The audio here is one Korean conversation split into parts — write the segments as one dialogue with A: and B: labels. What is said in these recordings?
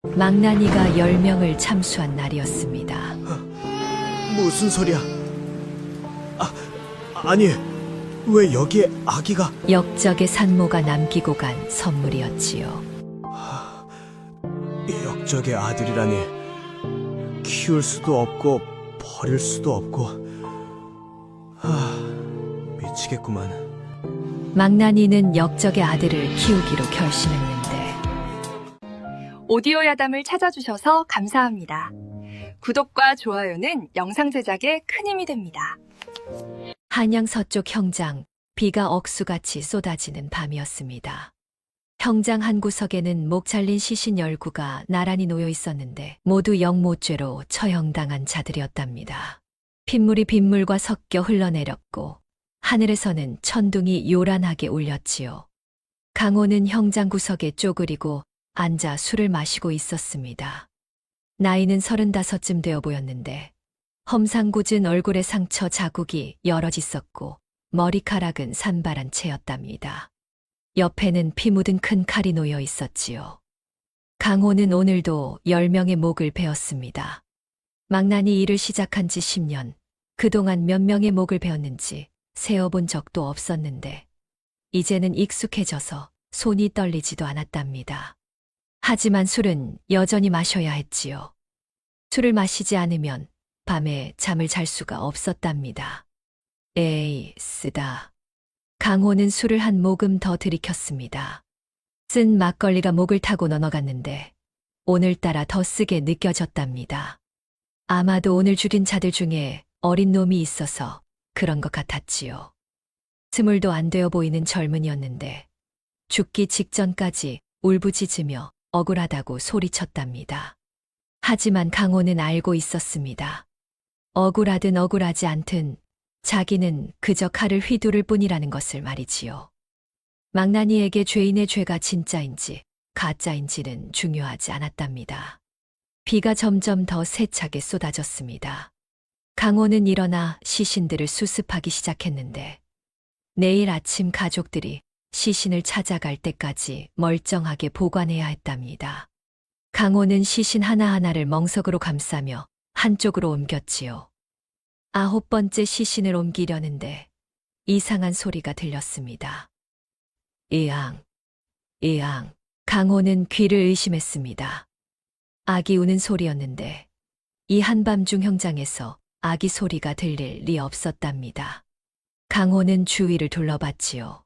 A: 망나니가 10명을 참수한 날이었습니다.
B: 무슨 소리야? 아니, 왜 여기에 아기가?
A: 역적의 산모가 남기고 간 선물이었지요.
B: 역적의 아들이라니. 키울 수도 없고 버릴 수도 없고. 미치겠구만.
A: 망나니는 역적의 아들을 키우기로 결심했는데
C: 오디오 야담을 찾아주셔서 감사합니다. 구독과 좋아요는 영상 제작에 큰 힘이 됩니다.
A: 한양 서쪽 형장, 비가 억수같이 쏟아지는 밤이었습니다. 형장 한 구석에는 목 잘린 시신 19구가 나란히 놓여 있었는데 모두 영모죄로 처형당한 자들이었답니다. 핏물이 빗물과 섞여 흘러내렸고 하늘에서는 천둥이 요란하게 울렸지요. 강호는 형장 구석에 쪼그리고 앉아 술을 마시고 있었습니다. 나이는 35쯤 되어 보였는데 험상궂은 얼굴에 상처 자국이 여럿 있었고 머리카락은 산발한 채였답니다. 옆에는 피 묻은 큰 칼이 놓여 있었지요. 강호는 오늘도 10명의 목을 베었습니다. 망나니 일을 시작한 지 10년, 그동안 몇 명의 목을 베었는지 세어본 적도 없었는데 이제는 익숙해져서 손이 떨리지도 않았답니다. 하지만 술은 여전히 마셔야 했지요. 술을 마시지 않으면 밤에 잠을 잘 수가 없었답니다. 에이, 쓰다. 강호는 술을 한 모금 더 들이켰습니다. 쓴 막걸리가 목을 타고 넘어갔는데 오늘따라 더 쓰게 느껴졌답니다. 아마도 오늘 죽인 자들 중에 어린 놈이 있어서 그런 것 같았지요. 20도 안 되어 보이는 젊은이였는데 죽기 직전까지 울부짖으며 억울하다고 소리쳤답니다. 하지만 강호는 알고 있었습니다. 억울하든 억울하지 않든 자기는 그저 칼을 휘두를 뿐이라는 것을 말이지요. 망나니에게 죄인의 죄가 진짜인지 가짜인지는 중요하지 않았답니다. 비가 점점 더 세차게 쏟아졌습니다. 강호는 일어나 시신들을 수습하기 시작했는데 내일 아침 가족들이 시신을 찾아갈 때까지 멀쩡하게 보관해야 했답니다. 강호는 시신 하나하나를 멍석으로 감싸며 한쪽으로 옮겼지요. 9번째 시신을 옮기려는데 이상한 소리가 들렸습니다. 이앙, 이앙. 강호는 귀를 의심했습니다. 아기 우는 소리였는데 이 한밤중 형장에서 아기 소리가 들릴 리 없었답니다. 강호는 주위를 둘러봤지요.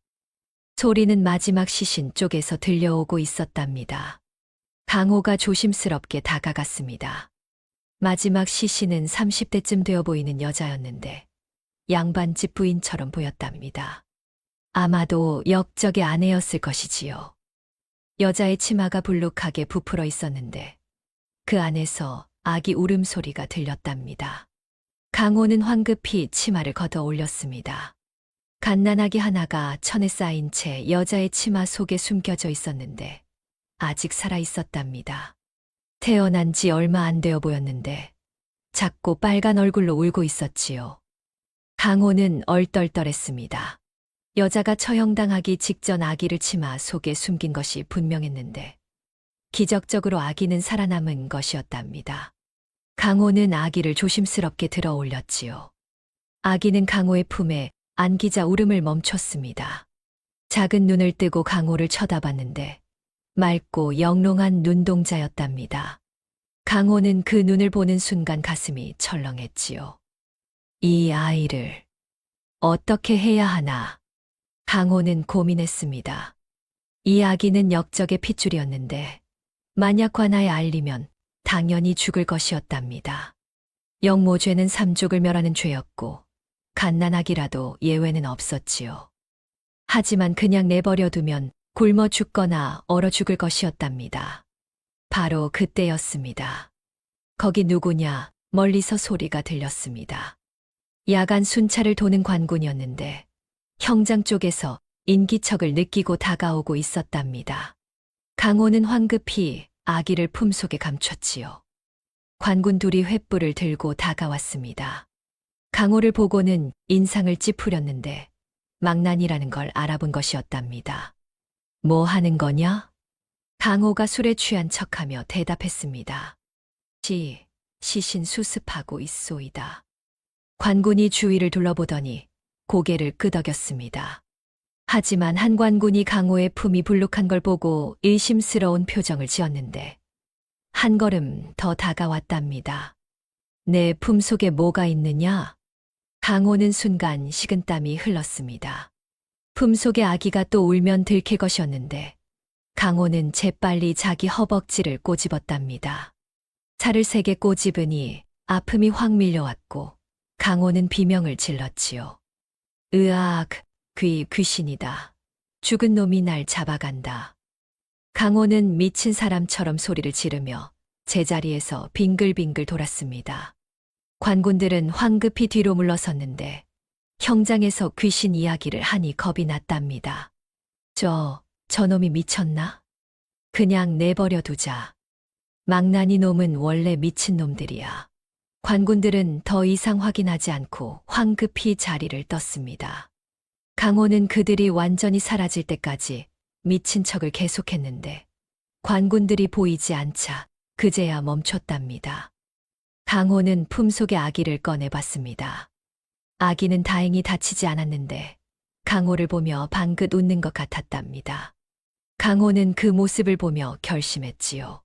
A: 소리는 마지막 시신 쪽에서 들려오고 있었답니다. 강호가 조심스럽게 다가갔습니다. 마지막 시신은 30대쯤 되어 보이는 여자였는데 양반집 부인처럼 보였답니다. 아마도 역적의 아내였을 것이지요. 여자의 치마가 불룩하게 부풀어 있었는데 그 안에서 아기 울음소리가 들렸답니다. 강호는 황급히 치마를 걷어 올렸습니다. 갓난아기 하나가 천에 쌓인 채 여자의 치마 속에 숨겨져 있었는데 아직 살아 있었답니다. 태어난 지 얼마 안 되어 보였는데 작고 빨간 얼굴로 울고 있었지요. 강호는 얼떨떨했습니다. 여자가 처형당하기 직전 아기를 치마 속에 숨긴 것이 분명했는데 기적적으로 아기는 살아남은 것이었답니다. 강호는 아기를 조심스럽게 들어 올렸지요. 아기는 강호의 품에 안기자 울음을 멈췄습니다. 작은 눈을 뜨고 강호를 쳐다봤는데 맑고 영롱한 눈동자였답니다. 강호는 그 눈을 보는 순간 가슴이 철렁했지요. 이 아이를 어떻게 해야 하나? 강호는 고민했습니다. 이 아기는 역적의 핏줄이었는데 만약 관아에 알리면 당연히 죽을 것이었답니다. 영모죄는 삼족을 멸하는 죄였고 갓난아기라도 예외는 없었지요. 하지만 그냥 내버려두면 굶어 죽거나 얼어 죽을 것이었답니다. 바로 그때였습니다. 거기 누구냐? 멀리서 소리가 들렸습니다. 야간 순찰을 도는 관군이었는데 형장 쪽에서 인기척을 느끼고 다가오고 있었답니다. 강호는 황급히 아기를 품속에 감췄지요. 관군 둘이 횃불을 들고 다가왔습니다. 강호를 보고는 인상을 찌푸렸는데 망난이라는 걸 알아본 것이었답니다. 뭐 하는 거냐? 강호가 술에 취한 척하며 대답했습니다. 시신 수습하고 있소이다. 관군이 주위를 둘러보더니 고개를 끄덕였습니다. 하지만 한 관군이 강호의 품이 불룩한 걸 보고 의심스러운 표정을 지었는데 한 걸음 더 다가왔답니다. 내 품 속에 뭐가 있느냐? 강호는 순간 식은땀이 흘렀습니다. 품 속에 아기가 또 울면 들킬 것이었는데 강호는 재빨리 자기 허벅지를 꼬집었답니다. 살을 세게 꼬집으니 아픔이 확 밀려왔고 강호는 비명을 질렀지요. 으악, 귀신이다. 죽은 놈이 날 잡아간다. 강호는 미친 사람처럼 소리를 지르며 제자리에서 빙글빙글 돌았습니다. 관군들은 황급히 뒤로 물러섰는데 형장에서 귀신 이야기를 하니 겁이 났답니다. 저놈이 미쳤나? 그냥 내버려 두자. 망나니 놈은 원래 미친 놈들이야. 관군들은 더 이상 확인하지 않고 황급히 자리를 떴습니다. 강호는 그들이 완전히 사라질 때까지 미친 척을 계속했는데 관군들이 보이지 않자 그제야 멈췄답니다. 강호는 품속의 아기를 꺼내봤습니다. 아기는 다행히 다치지 않았는데 강호를 보며 방긋 웃는 것 같았답니다. 강호는 그 모습을 보며 결심했지요.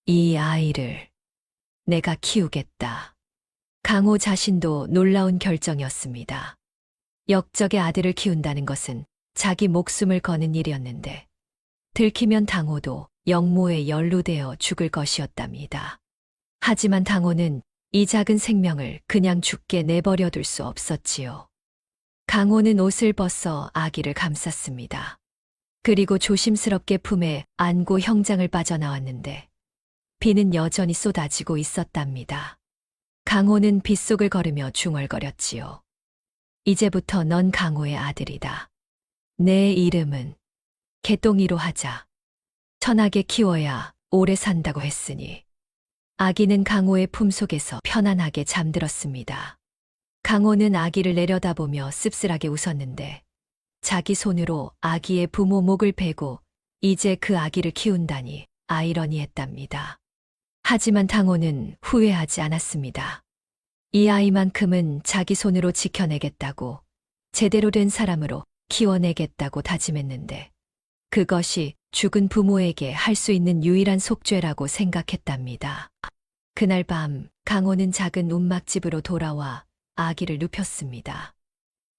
A: 이 아이를 내가 키우겠다. 강호 자신도 놀라운 결정이었습니다. 역적의 아들을 키운다는 것은 자기 목숨을 거는 일이었는데 들키면 당호도 영모에 연루되어 죽을 것이었답니다. 하지만 당호는 이 작은 생명을 그냥 죽게 내버려 둘 수 없었지요. 강호는 옷을 벗어 아기를 감쌌습니다. 그리고 조심스럽게 품에 안고 형장을 빠져나왔는데 비는 여전히 쏟아지고 있었답니다. 강호는 빗속을 걸으며 중얼거렸지요. 이제부터 넌 강호의 아들이다. 내 이름은 개똥이로 하자. 천하게 키워야 오래 산다고 했으니. 아기는 강호의 품속에서 편안하게 잠들었습니다. 강호는 아기를 내려다보며 씁쓸하게 웃었는데 자기 손으로 아기의 부모 목을 베고 이제 그 아기를 키운다니 아이러니했답니다. 하지만 당호는 후회하지 않았습니다. 이 아이만큼은 자기 손으로 지켜내겠다고, 제대로 된 사람으로 키워내겠다고 다짐했는데 그것이 죽은 부모에게 할 수 있는 유일한 속죄라고 생각했답니다. 그날 밤 강호는 작은 움막집으로 돌아와 아기를 눕혔습니다.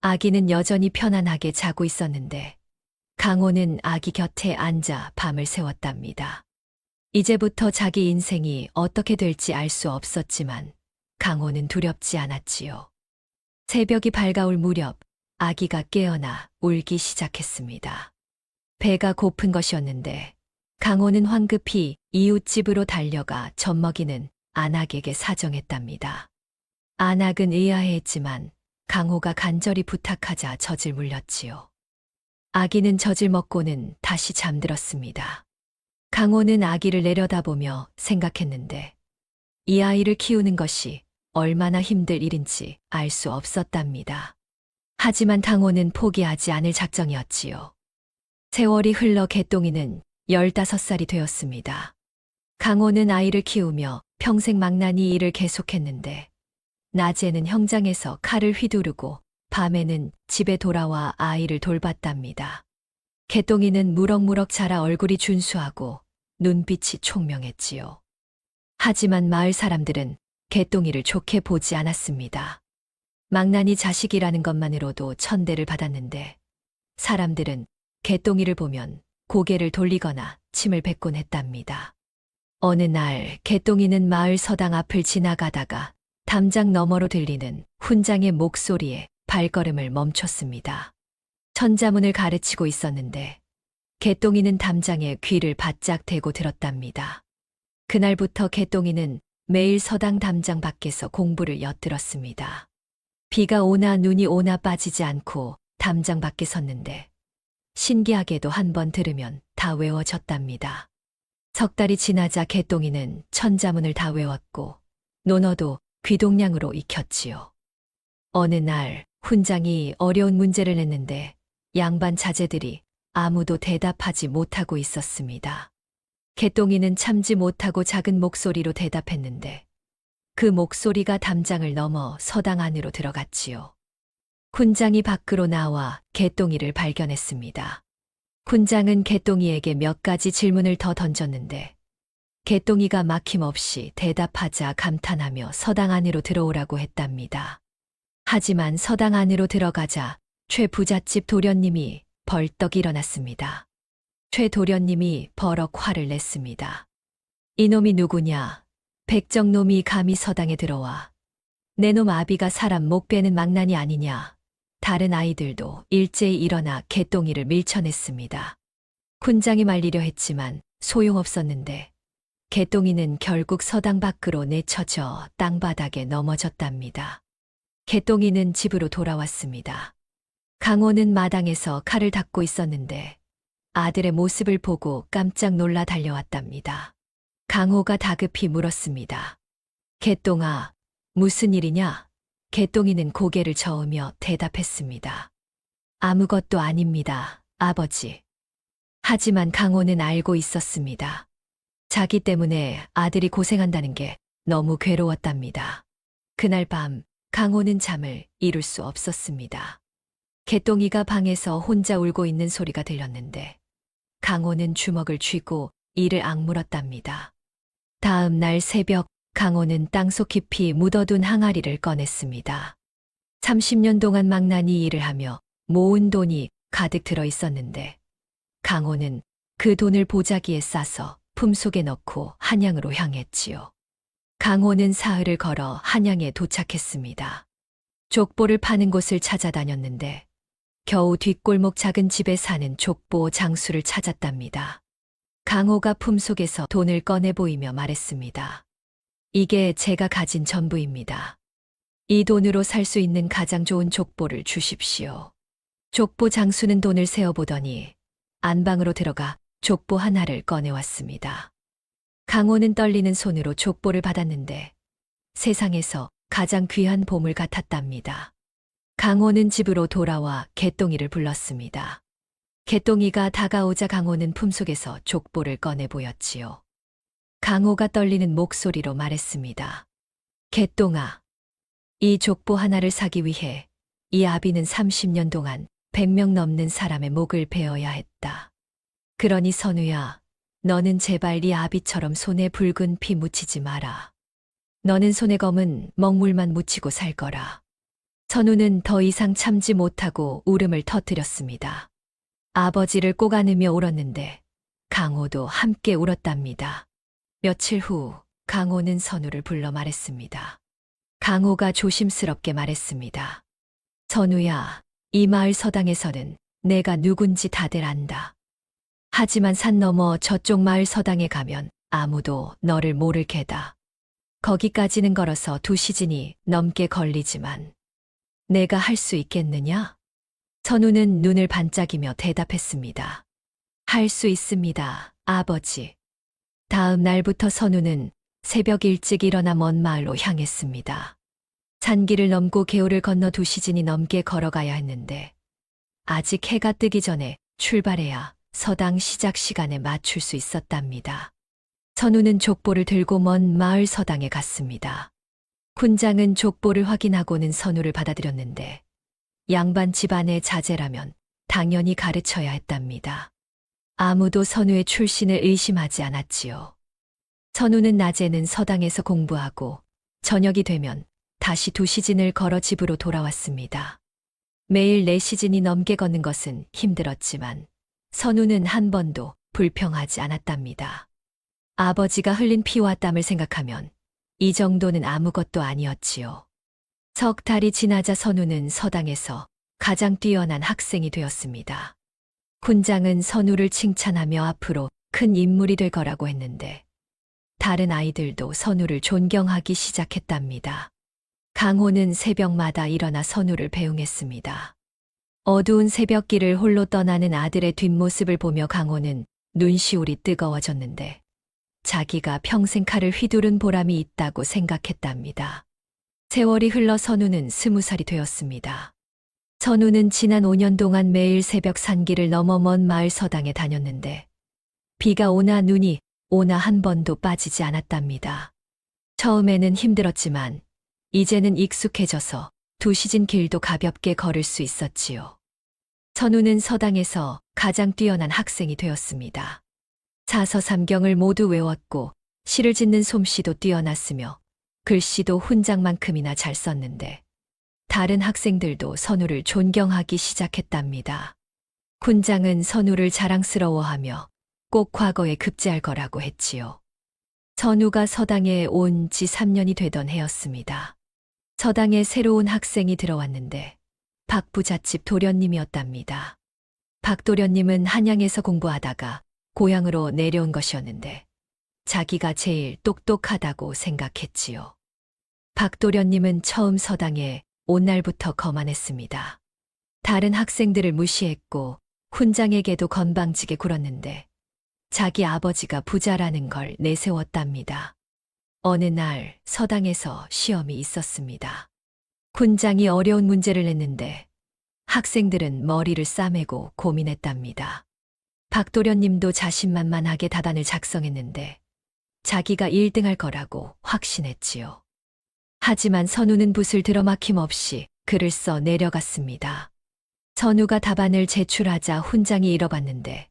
A: 아기는 여전히 편안하게 자고 있었는데 강호는 아기 곁에 앉아 밤을 새웠답니다. 이제부터 자기 인생이 어떻게 될지 알 수 없었지만 강호는 두렵지 않았지요. 새벽이 밝아올 무렵 아기가 깨어나 울기 시작했습니다. 배가 고픈 것이었는데 강호는 황급히 이웃집으로 달려가 젖먹이는 안악에게 사정했답니다. 안악은 의아해했지만 강호가 간절히 부탁하자 젖을 물렸지요. 아기는 젖을 먹고는 다시 잠들었습니다. 강호는 아기를 내려다보며 생각했는데 이 아이를 키우는 것이 얼마나 힘들 일인지 알 수 없었답니다. 하지만 강호는 포기하지 않을 작정이었지요. 세월이 흘러 개똥이는 15살이 되었습니다. 강호는 아이를 키우며 평생 망나니 일을 계속했는데 낮에는 형장에서 칼을 휘두르고 밤에는 집에 돌아와 아이를 돌봤답니다. 개똥이는 무럭무럭 자라 얼굴이 준수하고 눈빛이 총명했지요. 하지만 마을 사람들은 개똥이를 좋게 보지 않았습니다. 망나니 자식이라는 것만으로도 천대를 받았는데 사람들은 개똥이를 보면 고개를 돌리거나 침을 뱉곤 했답니다. 어느 날 개똥이는 마을 서당 앞을 지나가다가 담장 너머로 들리는 훈장의 목소리에 발걸음을 멈췄습니다. 천자문을 가르치고 있었는데 개똥이는 담장에 귀를 바짝 대고 들었답니다. 그날부터 개똥이는 매일 서당 담장 밖에서 공부를 엿들었습니다. 비가 오나 눈이 오나 빠지지 않고 담장 밖에 섰는데 신기하게도 한 번 들으면 다 외워졌답니다. 석 달이 지나자 개똥이는 천자문을 다 외웠고 논어도 귀동냥으로 익혔지요. 어느 날 훈장이 어려운 문제를 냈는데 양반 자제들이 아무도 대답하지 못하고 있었습니다. 개똥이는 참지 못하고 작은 목소리로 대답했는데 그 목소리가 담장을 넘어 서당 안으로 들어갔지요. 군장이 밖으로 나와 개똥이를 발견했습니다. 군장은 개똥이에게 몇 가지 질문을 더 던졌는데 개똥이가 막힘없이 대답하자 감탄하며 서당 안으로 들어오라고 했답니다. 하지만 서당 안으로 들어가자 최 부잣집 도련님이 벌떡 일어났습니다. 최 도련님이 버럭 화를 냈습니다. 이놈이 누구냐? 백정놈이 감히 서당에 들어와. 내 놈 아비가 사람 목 베는 망나니 아니냐? 다른 아이들도 일제히 일어나 개똥이를 밀쳐냈습니다. 군장이 말리려 했지만 소용없었는데 개똥이는 결국 서당 밖으로 내쳐져 땅바닥에 넘어졌답니다. 개똥이는 집으로 돌아왔습니다. 강호는 마당에서 칼을 닦고 있었는데 아들의 모습을 보고 깜짝 놀라 달려왔답니다. 강호가 다급히 물었습니다. 개똥아, 무슨 일이냐? 개똥이는 고개를 저으며 대답했습니다. 아무것도 아닙니다, 아버지. 하지만 강호는 알고 있었습니다. 자기 때문에 아들이 고생한다는 게 너무 괴로웠답니다. 그날 밤 강호는 잠을 이룰 수 없었습니다. 개똥이가 방에서 혼자 울고 있는 소리가 들렸는데 강호는 주먹을 쥐고 이를 악물었답니다. 다음 날 새벽 강호는 땅속 깊이 묻어둔 항아리를 꺼냈습니다. 30년 동안 망나니 일을 하며 모은 돈이 가득 들어 있었는데 강호는 그 돈을 보자기에 싸서 품속에 넣고 한양으로 향했지요. 강호는 사흘을 걸어 한양에 도착했습니다. 족보를 파는 곳을 찾아다녔는데 겨우 뒷골목 작은 집에 사는 족보 장수를 찾았답니다. 강호가 품속에서 돈을 꺼내 보이며 말했습니다. 이게 제가 가진 전부입니다. 이 돈으로 살 수 있는 가장 좋은 족보를 주십시오. 족보 장수는 돈을 세어보더니 안방으로 들어가 족보 하나를 꺼내왔습니다. 강호는 떨리는 손으로 족보를 받았는데 세상에서 가장 귀한 보물 같았답니다. 강호는 집으로 돌아와 개똥이를 불렀습니다. 개똥이가 다가오자 강호는 품속에서 족보를 꺼내 보였지요. 강호가 떨리는 목소리로 말했습니다. 개똥아, 이 족보 하나를 사기 위해 이 아비는 30년 동안 100명 넘는 사람의 목을 베어야 했다. 그러니 선우야, 너는 제발 이 아비처럼 손에 붉은 피 묻히지 마라. 너는 손에 검은 먹물만 묻히고 살 거라. 선우는 더 이상 참지 못하고 울음을 터뜨렸습니다. 아버지를 꼭 안으며 울었는데 강호도 함께 울었답니다. 며칠 후 강호는 선우를 불러 말했습니다. 강호가 조심스럽게 말했습니다. 선우야, 이 마을 서당에서는 내가 누군지 다들 안다. 하지만 산 너머 저쪽 마을 서당에 가면 아무도 너를 모를 게다. 거기까지는 걸어서 2시즌이 넘게 걸리지만 내가 할 수 있겠느냐? 선우는 눈을 반짝이며 대답했습니다. 할 수 있습니다, 아버지. 다음 날부터 선우는 새벽 일찍 일어나 먼 마을로 향했습니다. 산길을 넘고 개울을 건너 2시즌이 넘게 걸어가야 했는데 아직 해가 뜨기 전에 출발해야 서당 시작 시간에 맞출 수 있었답니다. 선우는 족보를 들고 먼 마을 서당에 갔습니다. 군장은 족보를 확인하고는 선우를 받아들였는데 양반 집안의 자제라면 당연히 가르쳐야 했답니다. 아무도 선우의 출신을 의심하지 않았지요. 선우는 낮에는 서당에서 공부하고 저녁이 되면 다시 2시즌을 걸어 집으로 돌아왔습니다. 매일 4시즌이 넘게 걷는 것은 힘들었지만 선우는 한 번도 불평하지 않았답니다. 아버지가 흘린 피와 땀을 생각하면 이 정도는 아무것도 아니었지요. 석 달이 지나자 선우는 서당에서 가장 뛰어난 학생이 되었습니다. 군장은 선우를 칭찬하며 앞으로 큰 인물이 될 거라고 했는데 다른 아이들도 선우를 존경하기 시작했답니다. 강호는 새벽마다 일어나 선우를 배웅했습니다. 어두운 새벽길을 홀로 떠나는 아들의 뒷모습을 보며 강호는 눈시울이 뜨거워졌는데 자기가 평생 칼을 휘두른 보람이 있다고 생각했답니다. 세월이 흘러 선우는 20살이 되었습니다. 선우는 지난 5년 동안 매일 새벽 산길을 넘어 먼 마을 서당에 다녔는데 비가 오나 눈이 오나 한 번도 빠지지 않았답니다. 처음에는 힘들었지만 이제는 익숙해져서 2시즌 길도 가볍게 걸을 수 있었지요. 선우는 서당에서 가장 뛰어난 학생이 되었습니다. 사서삼경을 모두 외웠고 시를 짓는 솜씨도 뛰어났으며 글씨도 훈장만큼이나 잘 썼는데 다른 학생들도 선우를 존경하기 시작했답니다. 훈장은 선우를 자랑스러워하며 꼭 과거에 급제할 거라고 했지요. 선우가 서당에 온 지 3년이 되던 해였습니다. 서당에 새로운 학생이 들어왔는데 박 부잣집 도련님이었답니다. 박 도련님은 한양에서 공부하다가 고향으로 내려온 것이었는데 자기가 제일 똑똑하다고 생각했지요. 박 도련님은 처음 서당에 온 날부터 거만했습니다. 다른 학생들을 무시했고 훈장에게도 건방지게 굴었는데 자기 아버지가 부자라는 걸 내세웠답니다. 어느 날 서당에서 시험이 있었습니다. 훈장이 어려운 문제를 냈는데 학생들은 머리를 싸매고 고민했답니다. 박도련님도 자신만만하게 답안을 작성했는데 자기가 1등할 거라고 확신했지요. 하지만 선우는 붓을 들어막힘 없이 글을 써 내려갔습니다. 선우가 답안을 제출하자 훈장이 읽어봤는데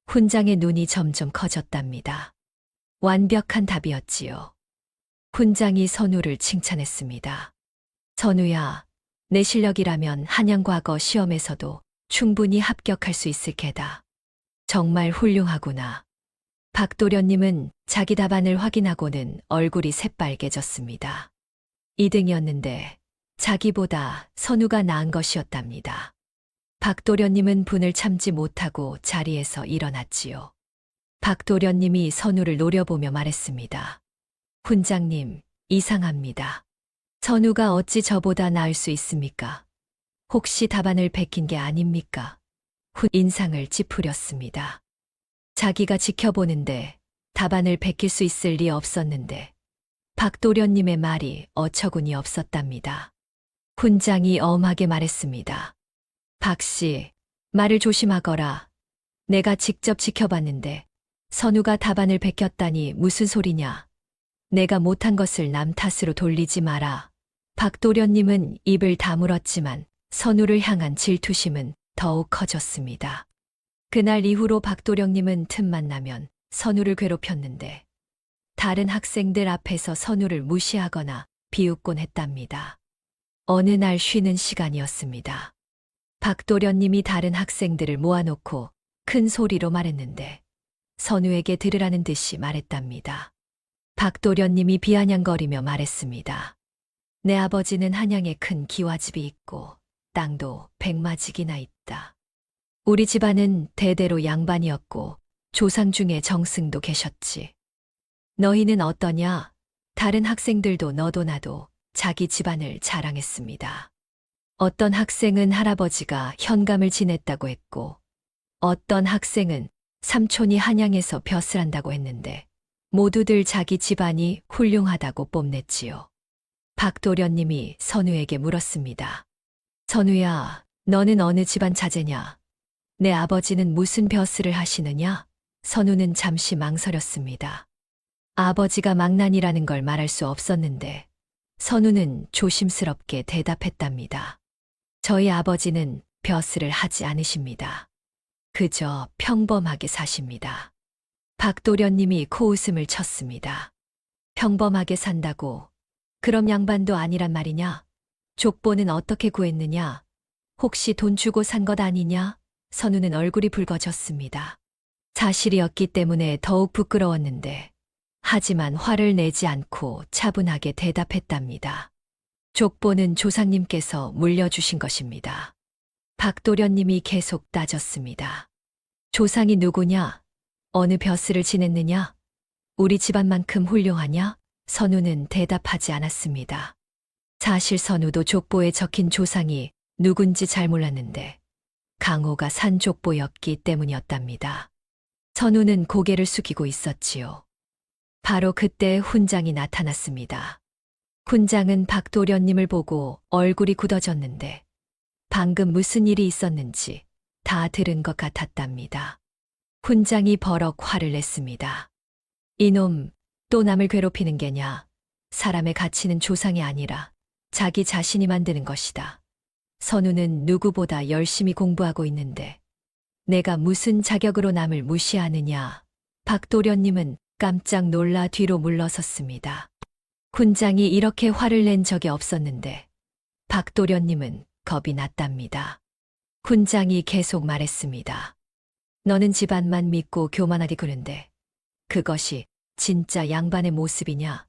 A: 훈장의 눈이 점점 커졌답니다. 완벽한 답이었지요. 훈장이 선우를 칭찬했습니다. 선우야, 내 실력이라면 한양과거 시험에서도 충분히 합격할 수 있을 게다. 정말 훌륭하구나. 박도련님은 자기 답안을 확인하고는 얼굴이 새빨개졌습니다. 2등이었는데 자기보다 선우가 나은 것이었답니다. 박도련님은 분을 참지 못하고 자리에서 일어났지요. 박도련님이 선우를 노려보며 말했습니다. 훈장님, 이상합니다. 선우가 어찌 저보다 나을 수 있습니까? 혹시 답안을 베낀 게 아닙니까? 인상을 찌푸렸습니다. 자기가 지켜보는데 답안을 베낄 수 있을 리 없었는데 박도련님의 말이 어처구니 없었답니다. 훈장이 엄하게 말했습니다. 박씨, 말을 조심하거라. 내가 직접 지켜봤는데 선우가 답안을 베꼈다니 무슨 소리냐. 내가 못한 것을 남 탓으로 돌리지 마라. 박도련님은 입을 다물었지만 선우를 향한 질투심은 더욱 커졌습니다. 그날 이후로 박도령님은 틈만 나면 선우를 괴롭혔는데 다른 학생들 앞에서 선우를 무시하거나 비웃곤 했답니다. 어느 날 쉬는 시간이었습니다. 박도련님이 다른 학생들을 모아놓고 큰 소리로 말했는데 선우에게 들으라는 듯이 말했답니다. 박도련님이 비아냥거리며 말했습니다. 내 아버지는 한양에 큰 기와집이 있고 땅도 100마직이나 있다. 우리 집안은 대대로 양반이었고 조상 중에 정승도 계셨지. 너희는 어떠냐? 다른 학생들도 너도 나도 자기 집안을 자랑했습니다. 어떤 학생은 할아버지가 현감을 지냈다고 했고 어떤 학생은 삼촌이 한양에서 벼슬 한다고 했는데 모두들 자기 집안이 훌륭하다고 뽐냈지요. 박도련님이 선우에게 물었습니다. 선우야, 너는 어느 집안 자제냐? 내 아버지는 무슨 벼슬을 하시느냐? 선우는 잠시 망설였습니다. 아버지가 망난이라는 걸 말할 수 없었는데 선우는 조심스럽게 대답했답니다. 저희 아버지는 벼슬을 하지 않으십니다. 그저 평범하게 사십니다. 박도련님이 코웃음을 쳤습니다. 평범하게 산다고? 그럼 양반도 아니란 말이냐? 족보는 어떻게 구했느냐? 혹시 돈 주고 산 것 아니냐? 선우는 얼굴이 붉어졌습니다. 사실이었기 때문에 더욱 부끄러웠는데 하지만 화를 내지 않고 차분하게 대답했답니다. 족보는 조상님께서 물려주신 것입니다. 박도련님이 계속 따졌습니다. 조상이 누구냐? 어느 벼슬을 지냈느냐? 우리 집안만큼 훌륭하냐? 선우는 대답하지 않았습니다. 사실 선우도 족보에 적힌 조상이 누군지 잘 몰랐는데 강호가 산 족보였기 때문이었답니다. 선우는 고개를 숙이고 있었지요. 바로 그때 훈장이 나타났습니다. 훈장은 박도련님을 보고 얼굴이 굳어졌는데 방금 무슨 일이 있었는지 다 들은 것 같았답니다. 훈장이 버럭 화를 냈습니다. 이놈, 또 남을 괴롭히는 게냐. 사람의 가치는 조상이 아니라 자기 자신이 만드는 것이다. 선우는 누구보다 열심히 공부하고 있는데 내가 무슨 자격으로 남을 무시하느냐. 박도련님은 깜짝 놀라 뒤로 물러섰습니다. 훈장이 이렇게 화를 낸 적이 없었는데 박도련님은 겁이 났답니다. 훈장이 계속 말했습니다. 너는 집안만 믿고 교만하게 구는데 그것이 진짜 양반의 모습이냐?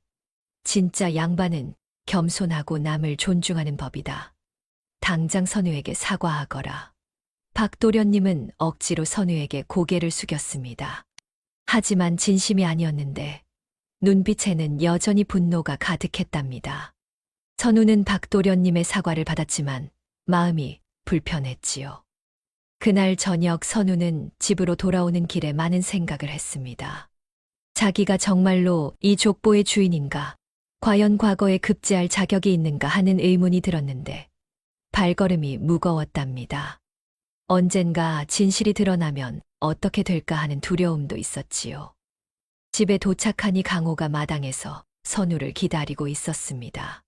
A: 진짜 양반은 겸손하고 남을 존중하는 법이다. 당장 선우에게 사과하거라. 박도련님은 억지로 선우에게 고개를 숙였습니다. 하지만 진심이 아니었는데 눈빛에는 여전히 분노가 가득했답니다. 선우는 박도련님의 사과를 받았지만 마음이 불편했지요. 그날 저녁 선우는 집으로 돌아오는 길에 많은 생각을 했습니다. 자기가 정말로 이 족보의 주인인가? 과연 과거에 급제할 자격이 있는가 하는 의문이 들었는데 발걸음이 무거웠답니다. 언젠가 진실이 드러나면 어떻게 될까 하는 두려움도 있었지요. 집에 도착하니 강호가 마당에서 선우를 기다리고 있었습니다.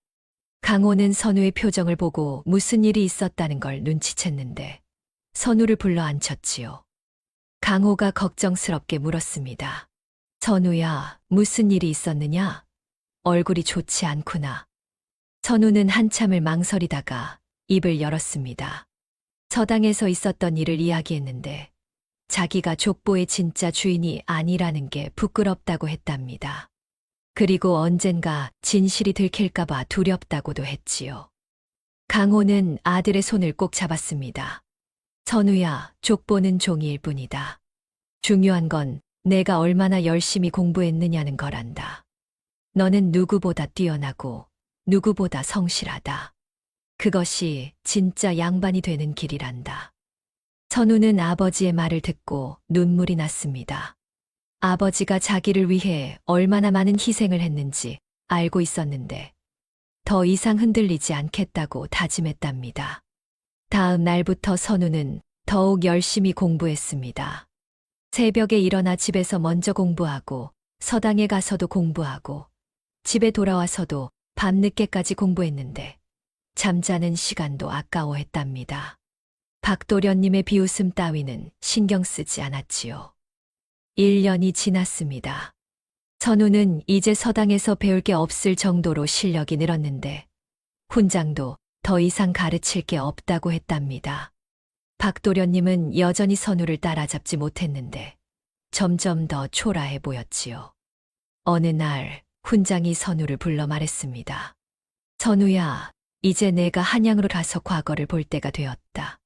A: 강호는 선우의 표정을 보고 무슨 일이 있었다는 걸 눈치챘는데 선우를 불러 앉혔지요. 강호가 걱정스럽게 물었습니다. 선우야, 무슨 일이 있었느냐? 얼굴이 좋지 않구나. 선우는 한참을 망설이다가 입을 열었습니다. 서당에서 있었던 일을 이야기했는데 자기가 족보의 진짜 주인이 아니라는 게 부끄럽다고 했답니다. 그리고 언젠가 진실이 들킬까봐 두렵다고도 했지요. 강호는 아들의 손을 꼭 잡았습니다. 선우야, 족보는 종이일 뿐이다. 중요한 건 내가 얼마나 열심히 공부했느냐는 거란다. 너는 누구보다 뛰어나고 누구보다 성실하다. 그것이 진짜 양반이 되는 길이란다. 선우는 아버지의 말을 듣고 눈물이 났습니다. 아버지가 자기를 위해 얼마나 많은 희생을 했는지 알고 있었는데 더 이상 흔들리지 않겠다고 다짐했답니다. 다음 날부터 선우는 더욱 열심히 공부했습니다. 새벽에 일어나 집에서 먼저 공부하고 서당에 가서도 공부하고 집에 돌아와서도 밤늦게까지 공부했는데 잠자는 시간도 아까워했답니다. 박도련님의 비웃음 따위는 신경 쓰지 않았지요. 1년이 지났습니다. 선우는 이제 서당에서 배울 게 없을 정도로 실력이 늘었는데 훈장도 더 이상 가르칠 게 없다고 했답니다. 박도련님은 여전히 선우를 따라잡지 못했는데 점점 더 초라해 보였지요. 어느 날 훈장이 선우를 불러 말했습니다. 선우야, 이제 내가 한양으로 가서 과거를 볼 때가 되었다.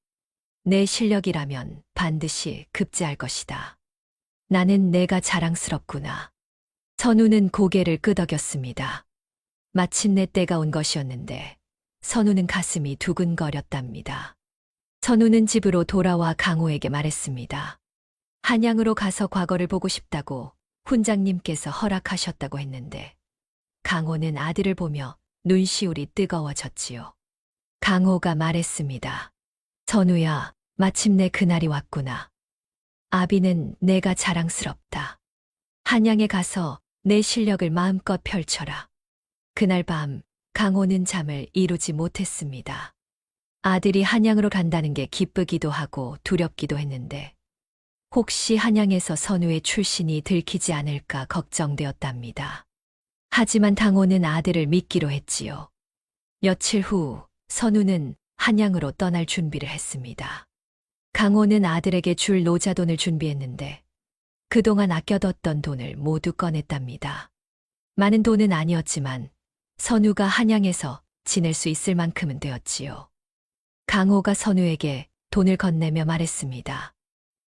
A: 내 실력이라면 반드시 급제할 것이다. 나는 내가 자랑스럽구나. 선우는 고개를 끄덕였습니다. 마침내 때가 온 것이었는데 선우는 가슴이 두근거렸답니다. 선우는 집으로 돌아와 강호에게 말했습니다. 한양으로 가서 과거를 보고 싶다고 훈장님께서 허락하셨다고 했는데 강호는 아들을 보며 눈시울이 뜨거워졌지요. 강호가 말했습니다. 선우야, 마침내 그날이 왔구나. 아비는 내가 자랑스럽다. 한양에 가서 내 실력을 마음껏 펼쳐라. 그날 밤 강호는 잠을 이루지 못했습니다. 아들이 한양으로 간다는 게 기쁘기도 하고 두렵기도 했는데 혹시 한양에서 선우의 출신이 들키지 않을까 걱정되었답니다. 하지만 강호는 아들을 믿기로 했지요. 며칠 후 선우는 한양으로 떠날 준비를 했습니다. 강호는 아들에게 줄 노자돈을 준비했는데 그동안 아껴뒀던 돈을 모두 꺼냈답니다. 많은 돈은 아니었지만 선우가 한양에서 지낼 수 있을 만큼은 되었지요. 강호가 선우에게 돈을 건네며 말했습니다.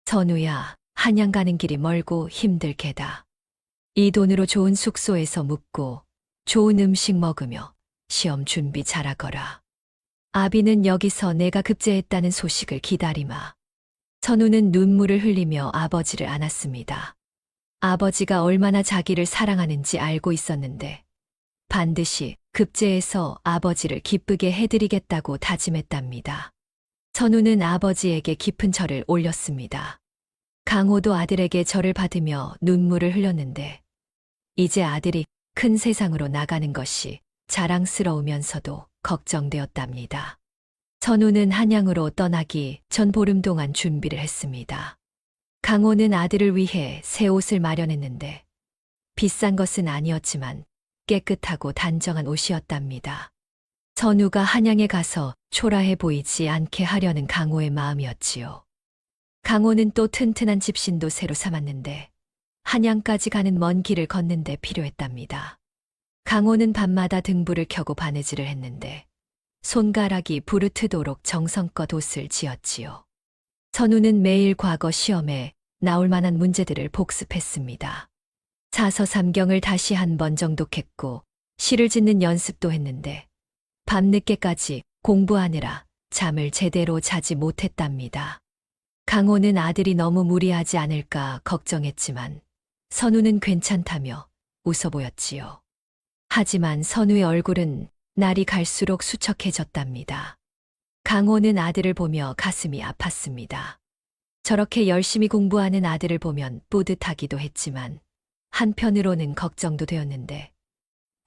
A: 선우야, 한양 가는 길이 멀고 힘들 게다. 이 돈으로 좋은 숙소에서 묵고 좋은 음식 먹으며 시험 준비 잘하거라. 아비는 여기서 내가 급제했다는 소식을 기다리마. 선우는 눈물을 흘리며 아버지를 안았습니다. 아버지가 얼마나 자기를 사랑하는지 알고 있었는데 반드시 급제해서 아버지를 기쁘게 해드리겠다고 다짐했답니다. 선우는 아버지에게 깊은 절을 올렸습니다. 강호도 아들에게 절을 받으며 눈물을 흘렸는데 이제 아들이 큰 세상으로 나가는 것이 자랑스러우면서도 걱정되었답니다. 선우는 한양으로 떠나기 전 보름 동안 준비를 했습니다. 강호는 아들을 위해 새 옷을 마련했는데 비싼 것은 아니었지만 깨끗하고 단정한 옷이었답니다. 선우가 한양에 가서 초라해 보이지 않게 하려는 강호의 마음이었지요. 강호는 또 튼튼한 집신도 새로 삼았는데 한양까지 가는 먼 길을 걷는데 필요했답니다. 강호는 밤마다 등불을 켜고 바느질을 했는데 손가락이 부르트도록 정성껏 옷을 지었지요. 선우는 매일 과거 시험에 나올 만한 문제들을 복습했습니다. 사서 삼경을 다시 한 번 정독했고 시를 짓는 연습도 했는데 밤늦게까지 공부하느라 잠을 제대로 자지 못했답니다. 강호는 아들이 너무 무리하지 않을까 걱정했지만 선우는 괜찮다며 웃어 보였지요. 하지만 선우의 얼굴은 날이 갈수록 수척해졌답니다. 강호는 아들을 보며 가슴이 아팠습니다. 저렇게 열심히 공부하는 아들을 보면 뿌듯하기도 했지만 한편으로는 걱정도 되었는데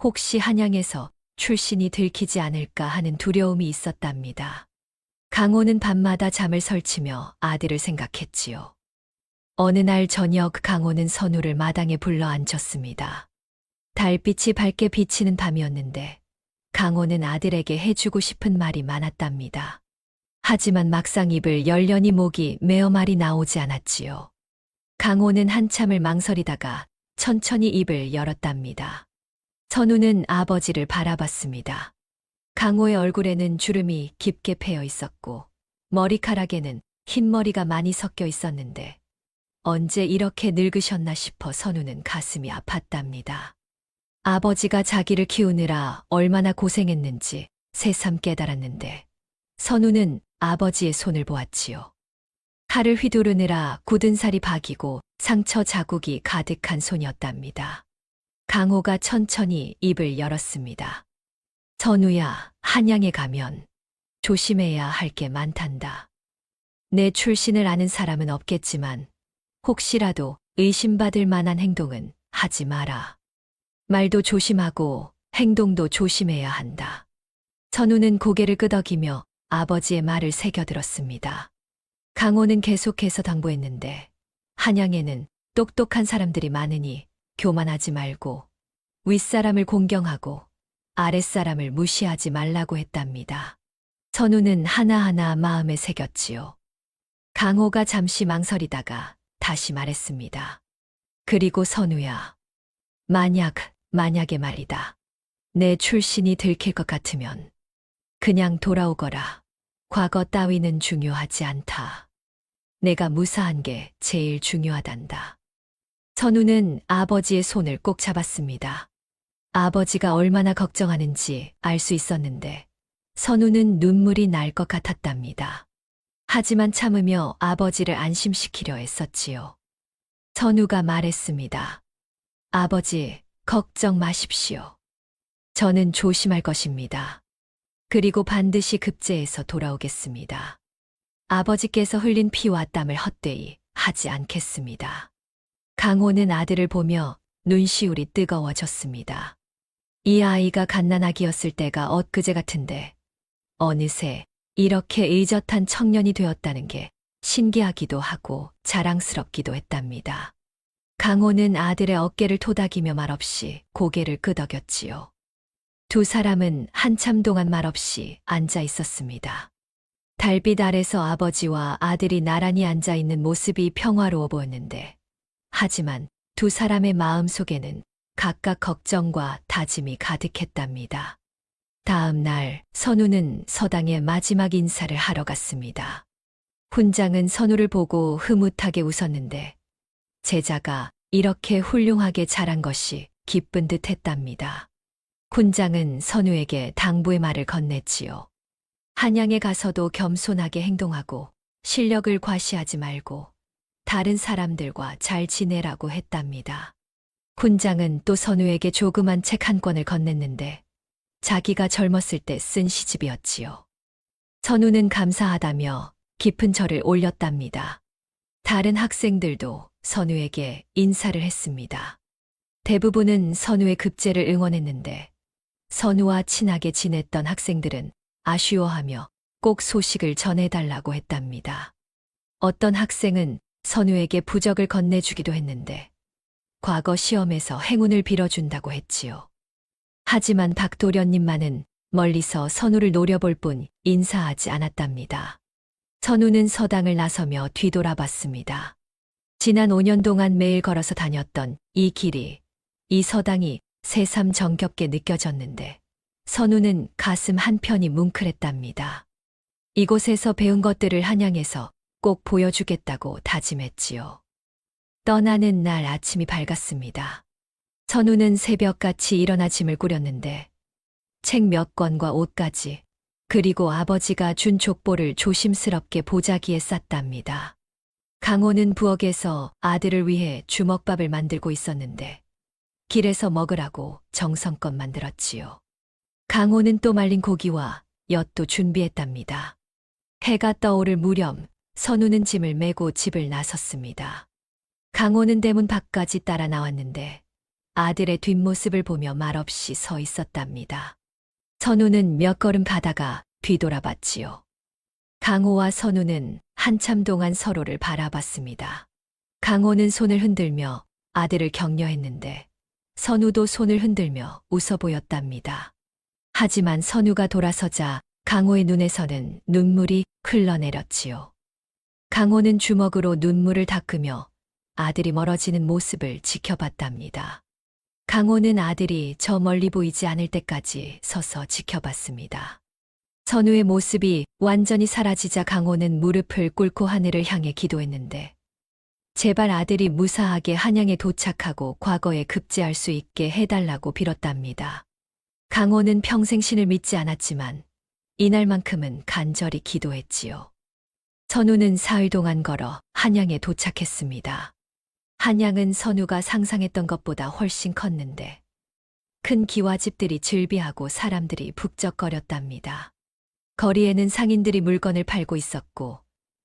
A: 혹시 한양에서 출신이 들키지 않을까 하는 두려움이 있었답니다. 강호는 밤마다 잠을 설치며 아들을 생각했지요. 어느 날 저녁 강호는 선우를 마당에 불러 앉혔습니다. 달빛이 밝게 비치는 밤이었는데 강호는 아들에게 해주고 싶은 말이 많았답니다. 하지만 막상 입을 열려니 목이 메어 말이 나오지 않았지요. 강호는 한참을 망설이다가 천천히 입을 열었답니다. 선우는 아버지를 바라봤습니다. 강호의 얼굴에는 주름이 깊게 패여 있었고 머리카락에는 흰머리가 많이 섞여 있었는데 언제 이렇게 늙으셨나 싶어 선우는 가슴이 아팠답니다. 아버지가 자기를 키우느라 얼마나 고생했는지 새삼 깨달았는데 선우는 아버지의 손을 보았지요. 칼을 휘두르느라 굳은 살이 박이고 상처 자국이 가득한 손이었답니다. 강호가 천천히 입을 열었습니다. 선우야, 한양에 가면 조심해야 할 게 많단다. 내 출신을 아는 사람은 없겠지만 혹시라도 의심받을 만한 행동은 하지 마라. 말도 조심하고 행동도 조심해야 한다. 선우는 고개를 끄덕이며 아버지의 말을 새겨들었습니다. 강호는 계속해서 당부했는데 한양에는 똑똑한 사람들이 많으니 교만하지 말고 윗사람을 공경하고 아랫사람을 무시하지 말라고 했답니다. 선우는 하나하나 마음에 새겼지요. 강호가 잠시 망설이다가 다시 말했습니다. 그리고 선우야, 만약에 말이다. 내 출신이 들킬 것 같으면 그냥 돌아오거라. 과거 따위는 중요하지 않다. 내가 무사한 게 제일 중요하단다. 선우는 아버지의 손을 꼭 잡았습니다. 아버지가 얼마나 걱정하는지 알 수 있었는데 선우는 눈물이 날 것 같았답니다. 하지만 참으며 아버지를 안심시키려 했었지요. 선우가 말했습니다. 아버지, 걱정 마십시오. 저는 조심할 것입니다. 그리고 반드시 급제해서 돌아오겠습니다. 아버지께서 흘린 피와 땀을 헛되이 하지 않겠습니다. 강호는 아들을 보며 눈시울이 뜨거워졌습니다. 이 아이가 갓난아기였을 때가 엊그제 같은데 어느새 이렇게 의젓한 청년이 되었다는 게 신기하기도 하고 자랑스럽기도 했답니다. 강호는 아들의 어깨를 토닥이며 말없이 고개를 끄덕였지요. 두 사람은 한참 동안 말없이 앉아 있었습니다. 달빛 아래서 아버지와 아들이 나란히 앉아 있는 모습이 평화로워 보였는데 하지만 두 사람의 마음 속에는 각각 걱정과 다짐이 가득했답니다. 다음 날 선우는 서당에 마지막 인사를 하러 갔습니다. 훈장은 선우를 보고 흐뭇하게 웃었는데 제자가 이렇게 훌륭하게 자란 것이 기쁜 듯 했답니다. 훈장은 선우에게 당부의 말을 건넸지요. 한양에 가서도 겸손하게 행동하고 실력을 과시하지 말고 다른 사람들과 잘 지내라고 했답니다. 훈장은 또 선우에게 조그만 책 한 권을 건넸는데 자기가 젊었을 때 쓴 시집이었지요. 선우는 감사하다며 깊은 절을 올렸답니다. 다른 학생들도 선우에게 인사를 했습니다. 대부분은 선우의 급제를 응원했는데 선우와 친하게 지냈던 학생들은 아쉬워하며 꼭 소식을 전해달라고 했답니다. 어떤 학생은 선우에게 부적을 건네주기도 했는데 과거 시험에서 행운을 빌어준다고 했지요. 하지만 박도련님만은 멀리서 선우를 노려볼 뿐 인사하지 않았답니다. 선우는 서당을 나서며 뒤돌아봤습니다. 지난 5년 동안 매일 걸어서 다녔던 이 길이, 이 서당이 새삼 정겹게 느껴졌는데 선우는 가슴 한편이 뭉클했답니다. 이곳에서 배운 것들을 한양에서 꼭 보여주겠다고 다짐했지요. 떠나는 날 아침이 밝았습니다. 선우는 새벽같이 일어나 짐을 꾸렸는데 책 몇 권과 옷까지 그리고 아버지가 준 족보를 조심스럽게 보자기에 쌌답니다. 강호는 부엌에서 아들을 위해 주먹밥을 만들고 있었는데 길에서 먹으라고 정성껏 만들었지요. 강호는 또 말린 고기와 엿도 준비했답니다. 해가 떠오를 무렵 선우는 짐을 메고 집을 나섰습니다. 강호는 대문 밖까지 따라 나왔는데 아들의 뒷모습을 보며 말없이 서 있었답니다. 선우는 몇 걸음 가다가 뒤돌아봤지요. 강호와 선우는 한참 동안 서로를 바라봤습니다. 강호는 손을 흔들며 아들을 격려했는데 선우도 손을 흔들며 웃어 보였답니다. 하지만 선우가 돌아서자 강호의 눈에서는 눈물이 흘러내렸지요. 강호는 주먹으로 눈물을 닦으며 아들이 멀어지는 모습을 지켜봤답니다. 강호는 아들이 저 멀리 보이지 않을 때까지 서서 지켜봤습니다. 선우의 모습이 완전히 사라지자 강호는 무릎을 꿇고 하늘을 향해 기도했는데 제발 아들이 무사하게 한양에 도착하고 과거에 급제할 수 있게 해달라고 빌었답니다. 강호는 평생 신을 믿지 않았지만 이날만큼은 간절히 기도했지요. 선우는 사흘 동안 걸어 한양에 도착했습니다. 한양은 선우가 상상했던 것보다 훨씬 컸는데 큰 기와집들이 즐비하고 사람들이 북적거렸답니다. 거리에는 상인들이 물건을 팔고 있었고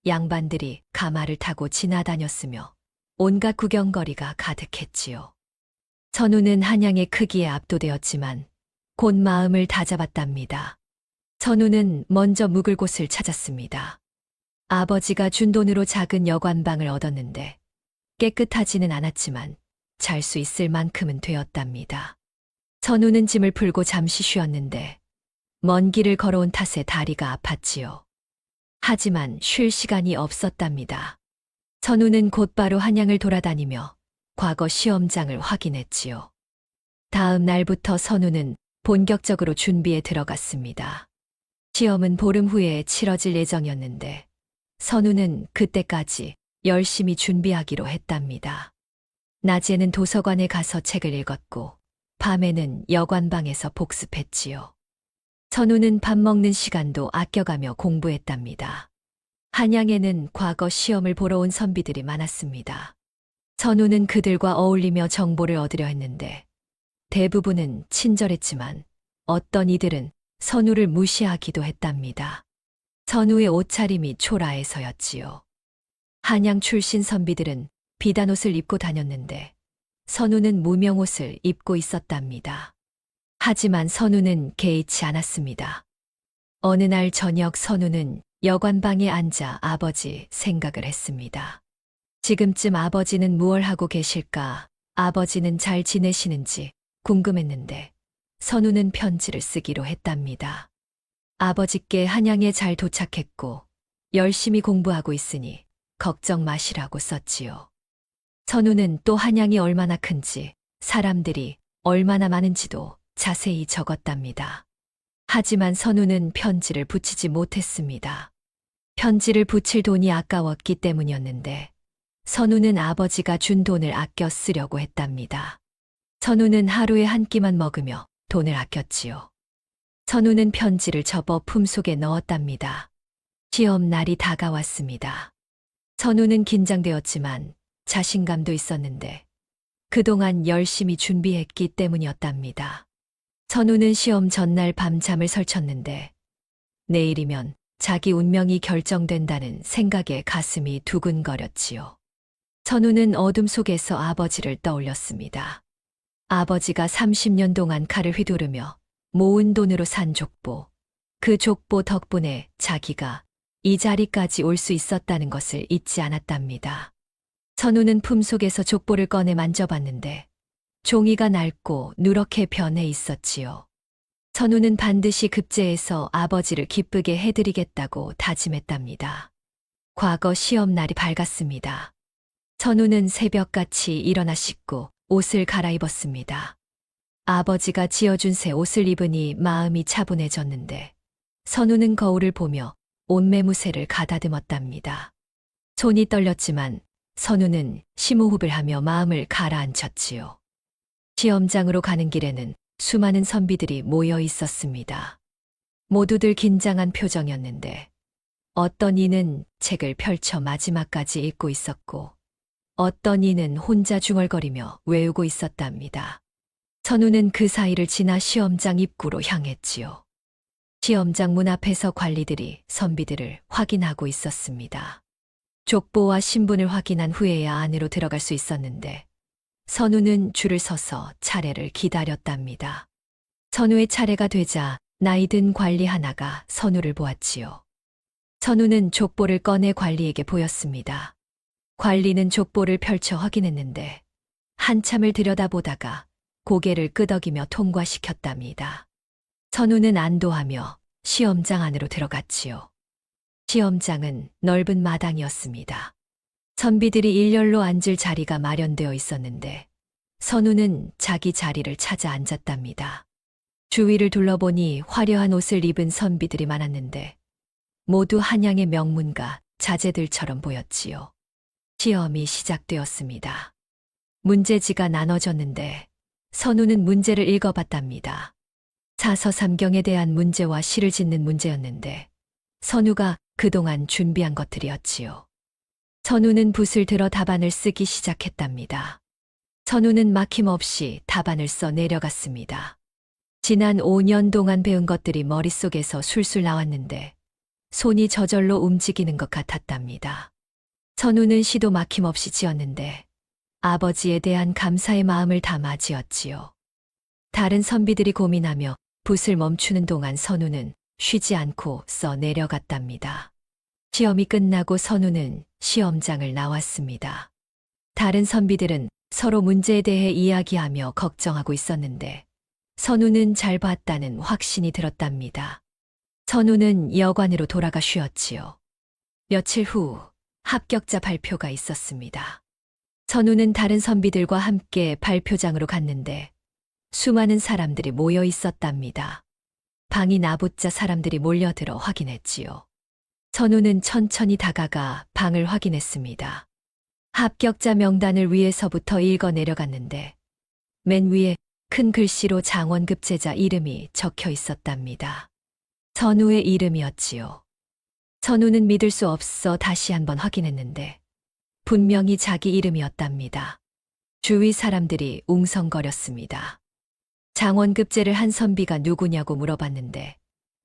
A: 양반들이 가마를 타고 지나다녔으며 온갖 구경거리가 가득했지요. 선우는 한양의 크기에 압도되었지만 곧 마음을 다잡았답니다. 선우는 먼저 묵을 곳을 찾았습니다. 아버지가 준 돈으로 작은 여관방을 얻었는데 깨끗하지는 않았지만 잘 수 있을 만큼은 되었답니다. 선우는 짐을 풀고 잠시 쉬었는데 먼 길을 걸어온 탓에 다리가 아팠지요. 하지만 쉴 시간이 없었답니다. 선우는 곧바로 한양을 돌아다니며 과거 시험장을 확인했지요. 다음 날부터 선우는 본격적으로 준비에 들어갔습니다. 시험은 보름 후에 치러질 예정이었는데 선우는 그때까지 열심히 준비하기로 했답니다. 낮에는 도서관에 가서 책을 읽었고 밤에는 여관방에서 복습했지요. 선우는 밥 먹는 시간도 아껴가며 공부했답니다. 한양에는 과거 시험을 보러 온 선비들이 많았습니다. 선우는 그들과 어울리며 정보를 얻으려 했는데 대부분은 친절했지만 어떤 이들은 선우를 무시하기도 했답니다. 선우의 옷차림이 초라해서였지요. 한양 출신 선비들은 비단 옷을 입고 다녔는데 선우는 무명옷을 입고 있었답니다. 하지만 선우는 개의치 않았습니다. 어느 날 저녁 선우는 여관방에 앉아 아버지 생각을 했습니다. 지금쯤 아버지는 무얼 하고 계실까, 아버지는 잘 지내시는지 궁금했는데 선우는 편지를 쓰기로 했답니다. 아버지께 한양에 잘 도착했고 열심히 공부하고 있으니 걱정 마시라고 썼지요. 선우는 또 한양이 얼마나 큰지, 사람들이 얼마나 많은지도 자세히 적었답니다. 하지만 선우는 편지를 붙이지 못했습니다. 편지를 붙일 돈이 아까웠기 때문이었는데 선우는 아버지가 준 돈을 아껴 쓰려고 했답니다. 선우는 하루에 한 끼만 먹으며 돈을 아꼈지요. 선우는 편지를 접어 품속에 넣었답니다. 시험 날이 다가왔습니다. 선우는 긴장되었지만 자신감도 있었는데 그동안 열심히 준비했기 때문이었답니다. 선우는 시험 전날 밤잠을 설쳤는데 내일이면 자기 운명이 결정된다는 생각에 가슴이 두근거렸지요. 선우는 어둠 속에서 아버지를 떠올렸습니다. 아버지가 30년 동안 칼을 휘두르며 모은 돈으로 산 족보. 그 족보 덕분에 자기가 이 자리까지 올 수 있었다는 것을 잊지 않았답니다. 선우는 품속에서 족보를 꺼내 만져봤는데 종이가 낡고 누렇게 변해 있었지요. 선우는 반드시 급제해서 아버지를 기쁘게 해드리겠다고 다짐했답니다. 과거 시험날이 밝았습니다. 선우는 새벽같이 일어나 씻고 옷을 갈아입었습니다. 아버지가 지어준 새 옷을 입으니 마음이 차분해졌는데 선우는 거울을 보며 옷매무새를 가다듬었답니다. 손이 떨렸지만 선우는 심호흡을 하며 마음을 가라앉혔지요. 시험장으로 가는 길에는 수많은 선비들이 모여 있었습니다. 모두들 긴장한 표정이었는데 어떤 이는 책을 펼쳐 마지막까지 읽고 있었고 어떤 이는 혼자 중얼거리며 외우고 있었답니다. 선우는 그 사이를 지나 시험장 입구로 향했지요. 시험장 문 앞에서 관리들이 선비들을 확인하고 있었습니다. 족보와 신분을 확인한 후에야 안으로 들어갈 수 있었는데 선우는 줄을 서서 차례를 기다렸답니다. 선우의 차례가 되자 나이 든 관리 하나가 선우를 보았지요. 선우는 족보를 꺼내 관리에게 보였습니다. 관리는 족보를 펼쳐 확인했는데 한참을 들여다보다가 고개를 끄덕이며 통과시켰답니다. 선우는 안도하며 시험장 안으로 들어갔지요. 시험장은 넓은 마당이었습니다. 선비들이 일렬로 앉을 자리가 마련되어 있었는데 선우는 자기 자리를 찾아 앉았답니다. 주위를 둘러보니 화려한 옷을 입은 선비들이 많았는데 모두 한양의 명문가 자제들처럼 보였지요. 시험이 시작되었습니다. 문제지가 나눠졌는데 선우는 문제를 읽어봤답니다. 사서삼경에 대한 문제와 시를 짓는 문제였는데 선우가 그동안 준비한 것들이었지요. 선우는 붓을 들어 답안을 쓰기 시작했답니다. 선우는 막힘없이 답안을 써 내려갔습니다. 지난 5년 동안 배운 것들이 머릿속에서 술술 나왔는데 손이 저절로 움직이는 것 같았답니다. 선우는 시도 막힘없이 지었는데 아버지에 대한 감사의 마음을 담아 지었지요. 다른 선비들이 고민하며 붓을 멈추는 동안 선우는 쉬지 않고 써 내려갔답니다. 시험이 끝나고 선우는 시험장을 나왔습니다. 다른 선비들은 서로 문제에 대해 이야기하며 걱정하고 있었는데 선우는 잘 봤다는 확신이 들었답니다. 선우는 여관으로 돌아가 쉬었지요. 며칠 후 합격자 발표가 있었습니다. 선우는 다른 선비들과 함께 발표장으로 갔는데 수많은 사람들이 모여 있었답니다. 방이 나붙자 사람들이 몰려들어 확인했지요. 선우는 천천히 다가가 방을 확인했습니다. 합격자 명단을 위에서부터 읽어 내려갔는데 맨 위에 큰 글씨로 장원급제자 이름이 적혀 있었답니다. 선우의 이름이었지요. 선우는 믿을 수 없어 다시 한번 확인했는데 분명히 자기 이름이었답니다. 주위 사람들이 웅성거렸습니다. 장원급제를 한 선비가 누구냐고 물어봤는데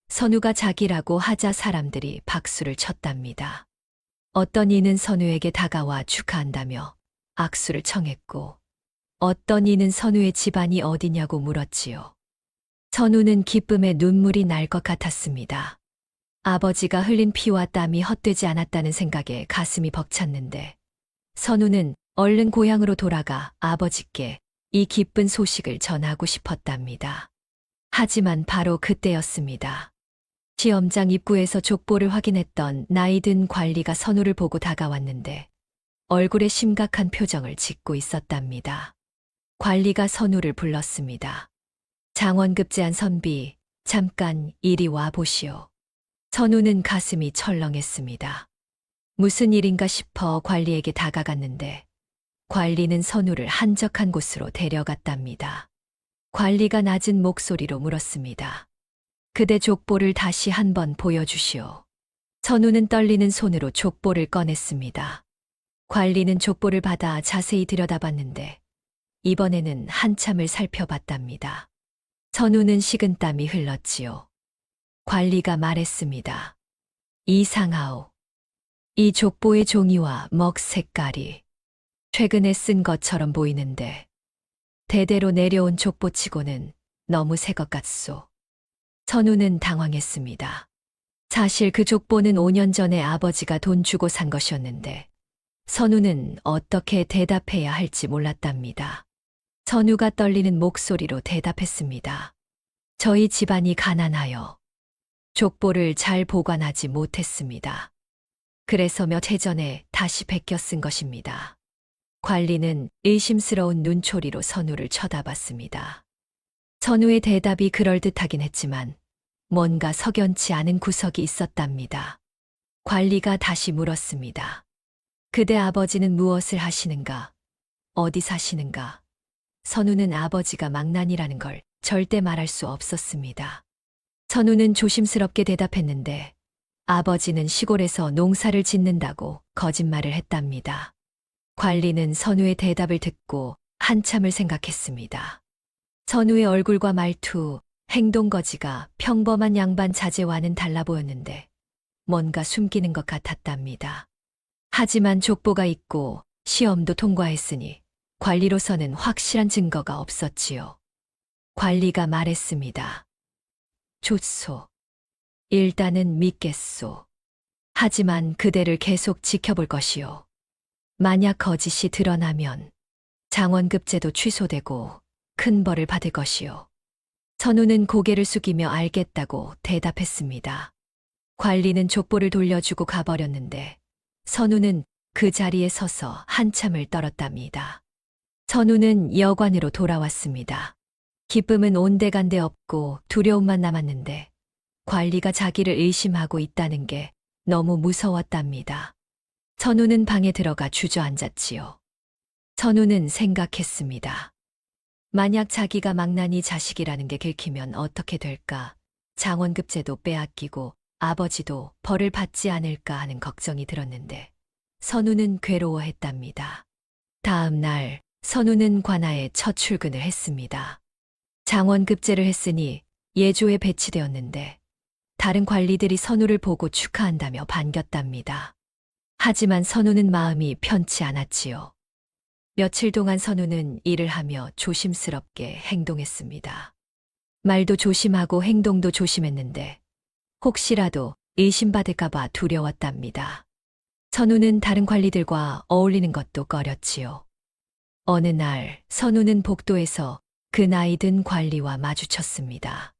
A: 선우가 자기라고 하자 사람들이 박수를 쳤답니다. 어떤 이는 선우에게 다가와 축하한다며 악수를 청했고 어떤 이는 선우의 집안이 어디냐고 물었지요. 선우는 기쁨에 눈물이 날 것 같았습니다. 아버지가 흘린 피와 땀이 헛되지 않았다는 생각에 가슴이 벅찼는데 선우는 얼른 고향으로 돌아가 아버지께 이 기쁜 소식을 전하고 싶었답니다. 하지만 바로 그때였습니다. 시험장 입구에서 족보를 확인했던 나이 든 관리가 선우를 보고 다가왔는데 얼굴에 심각한 표정을 짓고 있었답니다. 관리가 선우를 불렀습니다. 장원급제한 선비, 잠깐 이리 와 보시오. 선우는 가슴이 철렁했습니다. 무슨 일인가 싶어 관리에게 다가갔는데 관리는 선우를 한적한 곳으로 데려갔답니다. 관리가 낮은 목소리로 물었습니다. 그대 족보를 다시 한번 보여주시오. 선우는 떨리는 손으로 족보를 꺼냈습니다. 관리는 족보를 받아 자세히 들여다봤는데 이번에는 한참을 살펴봤답니다. 선우는 식은땀이 흘렀지요. 관리가 말했습니다. 이상하오. 이 족보의 종이와 먹 색깔이 최근에 쓴 것처럼 보이는데 대대로 내려온 족보치고는 너무 새 것 같소. 선우는 당황했습니다. 사실 그 족보는 5년 전에 아버지가 돈 주고 산 것이었는데 선우는 어떻게 대답해야 할지 몰랐답니다. 선우가 떨리는 목소리로 대답했습니다. 저희 집안이 가난하여 족보를 잘 보관하지 못했습니다. 그래서 몇 해 전에 다시 베껴 쓴 것입니다. 관리는 의심스러운 눈초리로 선우를 쳐다봤습니다. 선우의 대답이 그럴듯하긴 했지만 뭔가 석연치 않은 구석이 있었답니다. 관리가 다시 물었습니다. 그대 아버지는 무엇을 하시는가? 어디 사시는가? 선우는 아버지가 망난이라는 걸 절대 말할 수 없었습니다. 선우는 조심스럽게 대답했는데 아버지는 시골에서 농사를 짓는다고 거짓말을 했답니다. 관리는 선우의 대답을 듣고 한참을 생각했습니다. 선우의 얼굴과 말투, 행동 거지가 평범한 양반 자제와는 달라 보였는데 뭔가 숨기는 것 같았답니다. 하지만 족보가 있고 시험도 통과했으니 관리로서는 확실한 증거가 없었지요. 관리가 말했습니다. 좋소. 일단은 믿겠소. 하지만 그대를 계속 지켜볼 것이요. 만약 거짓이 드러나면 장원급제도 취소되고 큰 벌을 받을 것이요. 선우는 고개를 숙이며 알겠다고 대답했습니다. 관리는 족보를 돌려주고 가버렸는데 선우는 그 자리에 서서 한참을 떨었답니다. 선우는 여관으로 돌아왔습니다. 기쁨은 온데간데 없고 두려움만 남았는데 관리가 자기를 의심하고 있다는 게 너무 무서웠답니다. 선우는 방에 들어가 주저앉았지요. 선우는 생각했습니다. 만약 자기가 망나니 자식이라는 게 긁히면 어떻게 될까? 장원급제도 빼앗기고 아버지도 벌을 받지 않을까 하는 걱정이 들었는데 선우는 괴로워했답니다. 다음 날 선우는 관아에 첫 출근을 했습니다. 장원급제를 했으니 예조에 배치되었는데 다른 관리들이 선우를 보고 축하한다며 반겼답니다. 하지만 선우는 마음이 편치 않았지요. 며칠 동안 선우는 일을 하며 조심스럽게 행동했습니다. 말도 조심하고 행동도 조심했는데 혹시라도 의심받을까봐 두려웠답니다. 선우는 다른 관리들과 어울리는 것도 꺼렸지요. 어느 날 선우는 복도에서 그 나이 든 관리와 마주쳤습니다.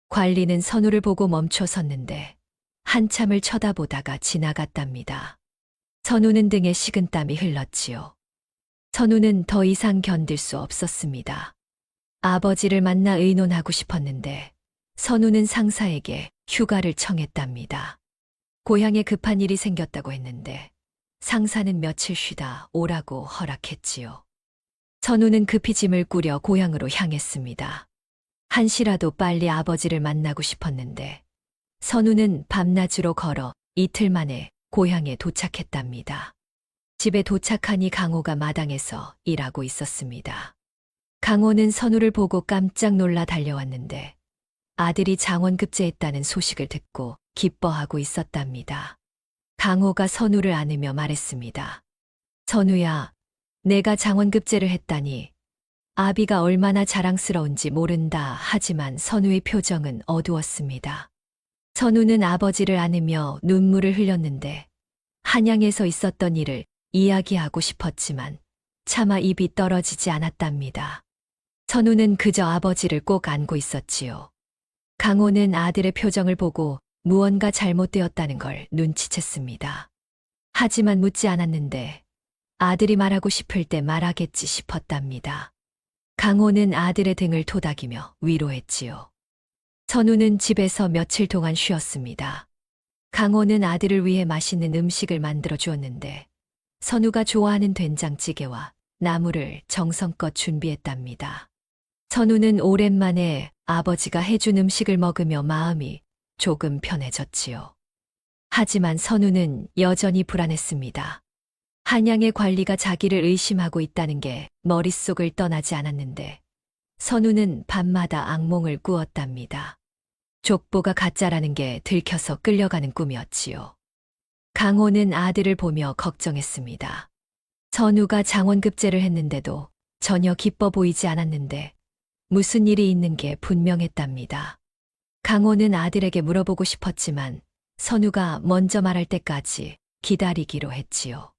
A: 관리는 선우를 보고 멈춰 섰는데 한참을 쳐다보다가 지나갔답니다. 선우는 등에 식은땀이 흘렀지요. 선우는 더 이상 견딜 수 없었습니다. 아버지를 만나 의논하고 싶었는데 선우는 상사에게 휴가를 청했답니다. 고향에 급한 일이 생겼다고 했는데 상사는 며칠 쉬다 오라고 허락했지요. 선우는 급히 짐을 꾸려 고향으로 향했습니다. 한시라도 빨리 아버지를 만나고 싶었는데 선우는 밤낮으로 걸어 이틀 만에 고향에 도착했답니다. 집에 도착하니 강호가 마당에서 일하고 있었습니다. 강호는 선우를 보고 깜짝 놀라 달려왔는데 아들이 장원급제했다는 소식을 듣고 기뻐하고 있었답니다. 강호가 선우를 안으며 말했습니다. 선우야, 내가 장원급제를 했다니 아비가 얼마나 자랑스러운지 모른다. 하지만 선우의 표정은 어두웠습니다. 선우는 아버지를 안으며 눈물을 흘렸는데 한양에서 있었던 일을 이야기하고 싶었지만 차마 입이 떨어지지 않았답니다. 선우는 그저 아버지를 꼭 안고 있었지요. 강호는 아들의 표정을 보고 무언가 잘못되었다는 걸 눈치챘습니다. 하지만 묻지 않았는데 아들이 말하고 싶을 때 말하겠지 싶었답니다. 강호는 아들의 등을 토닥이며 위로했지요. 선우는 집에서 며칠 동안 쉬었습니다. 강호는 아들을 위해 맛있는 음식을 만들어 주었는데 선우가 좋아하는 된장찌개와 나물을 정성껏 준비했답니다. 선우는 오랜만에 아버지가 해준 음식을 먹으며 마음이 조금 편해졌지요. 하지만 선우는 여전히 불안했습니다. 한양의 관리가 자기를 의심하고 있다는 게 머릿속을 떠나지 않았는데 선우는 밤마다 악몽을 꾸었답니다. 족보가 가짜라는 게 들켜서 끌려가는 꿈이었지요. 강호는 아들을 보며 걱정했습니다. 선우가 장원급제를 했는데도 전혀 기뻐 보이지 않았는데 무슨 일이 있는 게 분명했답니다. 강호는 아들에게 물어보고 싶었지만 선우가 먼저 말할 때까지 기다리기로 했지요.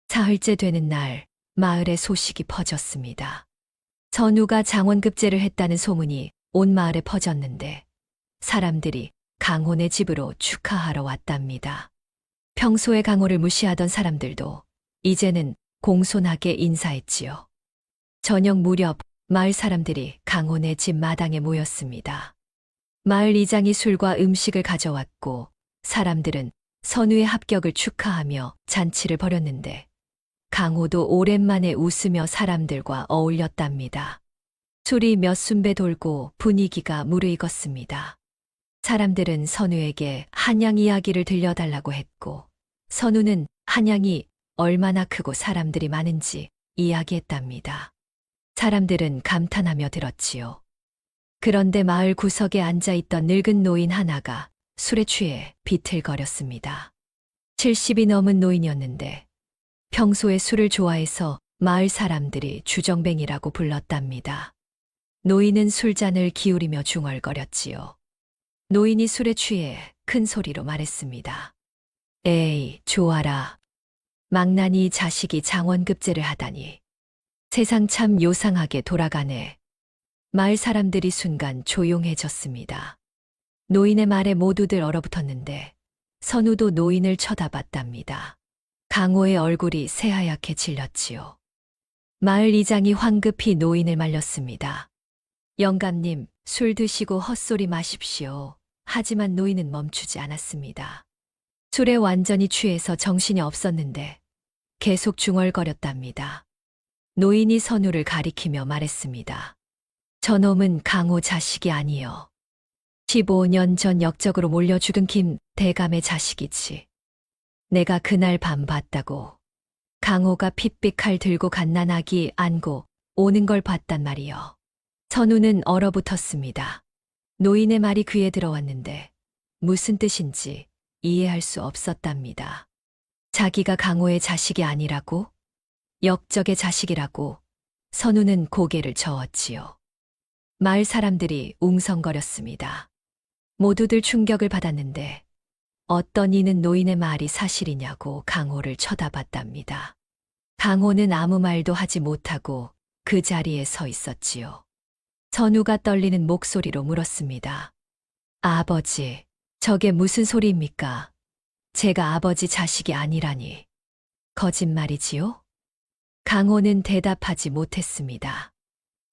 A: 사흘째 되는 날 마을에 소식이 퍼졌습니다. 선우가 장원급제를 했다는 소문이 온 마을에 퍼졌는데 사람들이 강혼의 집으로 축하하러 왔답니다. 평소에 강호를 무시하던 사람들도 이제는 공손하게 인사했지요. 저녁 무렵 마을 사람들이 강혼의 집 마당에 모였습니다. 마을 이장이 술과 음식을 가져왔고 사람들은 선우의 합격을 축하하며 잔치를 벌였는데 강호도 오랜만에 웃으며 사람들과 어울렸답니다. 술이 몇 순배 돌고 분위기가 무르익었습니다. 사람들은 선우에게 한양 이야기를 들려달라고 했고 선우는 한양이 얼마나 크고 사람들이 많은지 이야기했답니다. 사람들은 감탄하며 들었지요. 그런데 마을 구석에 앉아있던 늙은 노인 하나가 술에 취해 비틀거렸습니다. 70이 넘은 노인이었는데 평소에 술을 좋아해서 마을 사람들이 주정뱅이라고 불렀답니다. 노인은 술잔을 기울이며 중얼거렸지요. 노인이 술에 취해 큰 소리로 말했습니다. 에이, 좋아라. 망나니 자식이 장원급제를 하다니. 세상 참 요상하게 돌아가네. 마을 사람들이 순간 조용해졌습니다. 노인의 말에 모두들 얼어붙었는데 선우도 노인을 쳐다봤답니다. 강호의 얼굴이 새하얗게 질렸지요. 마을 이장이 황급히 노인을 말렸습니다. 영감님, 술 드시고 헛소리 마십시오. 하지만 노인은 멈추지 않았습니다. 술에 완전히 취해서 정신이 없었는데 계속 중얼거렸답니다. 노인이 선우를 가리키며 말했습니다. 저놈은 강호 자식이 아니여. 15년 전 역적으로 몰려 죽은 김 대감의 자식이지. 내가 그날 밤 봤다고. 강호가 핏빛 칼 들고 갓난아기 안고 오는 걸 봤단 말이여. 선우는 얼어붙었습니다. 노인의 말이 귀에 들어왔는데 무슨 뜻인지 이해할 수 없었답니다. 자기가 강호의 자식이 아니라고? 역적의 자식이라고? 선우는 고개를 저었지요. 마을 사람들이 웅성거렸습니다. 모두들 충격을 받았는데 어떤 이는 노인의 말이 사실이냐고 강호를 쳐다봤답니다. 강호는 아무 말도 하지 못하고 그 자리에 서 있었지요. 선우가 떨리는 목소리로 물었습니다. 아버지, 저게 무슨 소리입니까? 제가 아버지 자식이 아니라니. 거짓말이지요? 강호는 대답하지 못했습니다.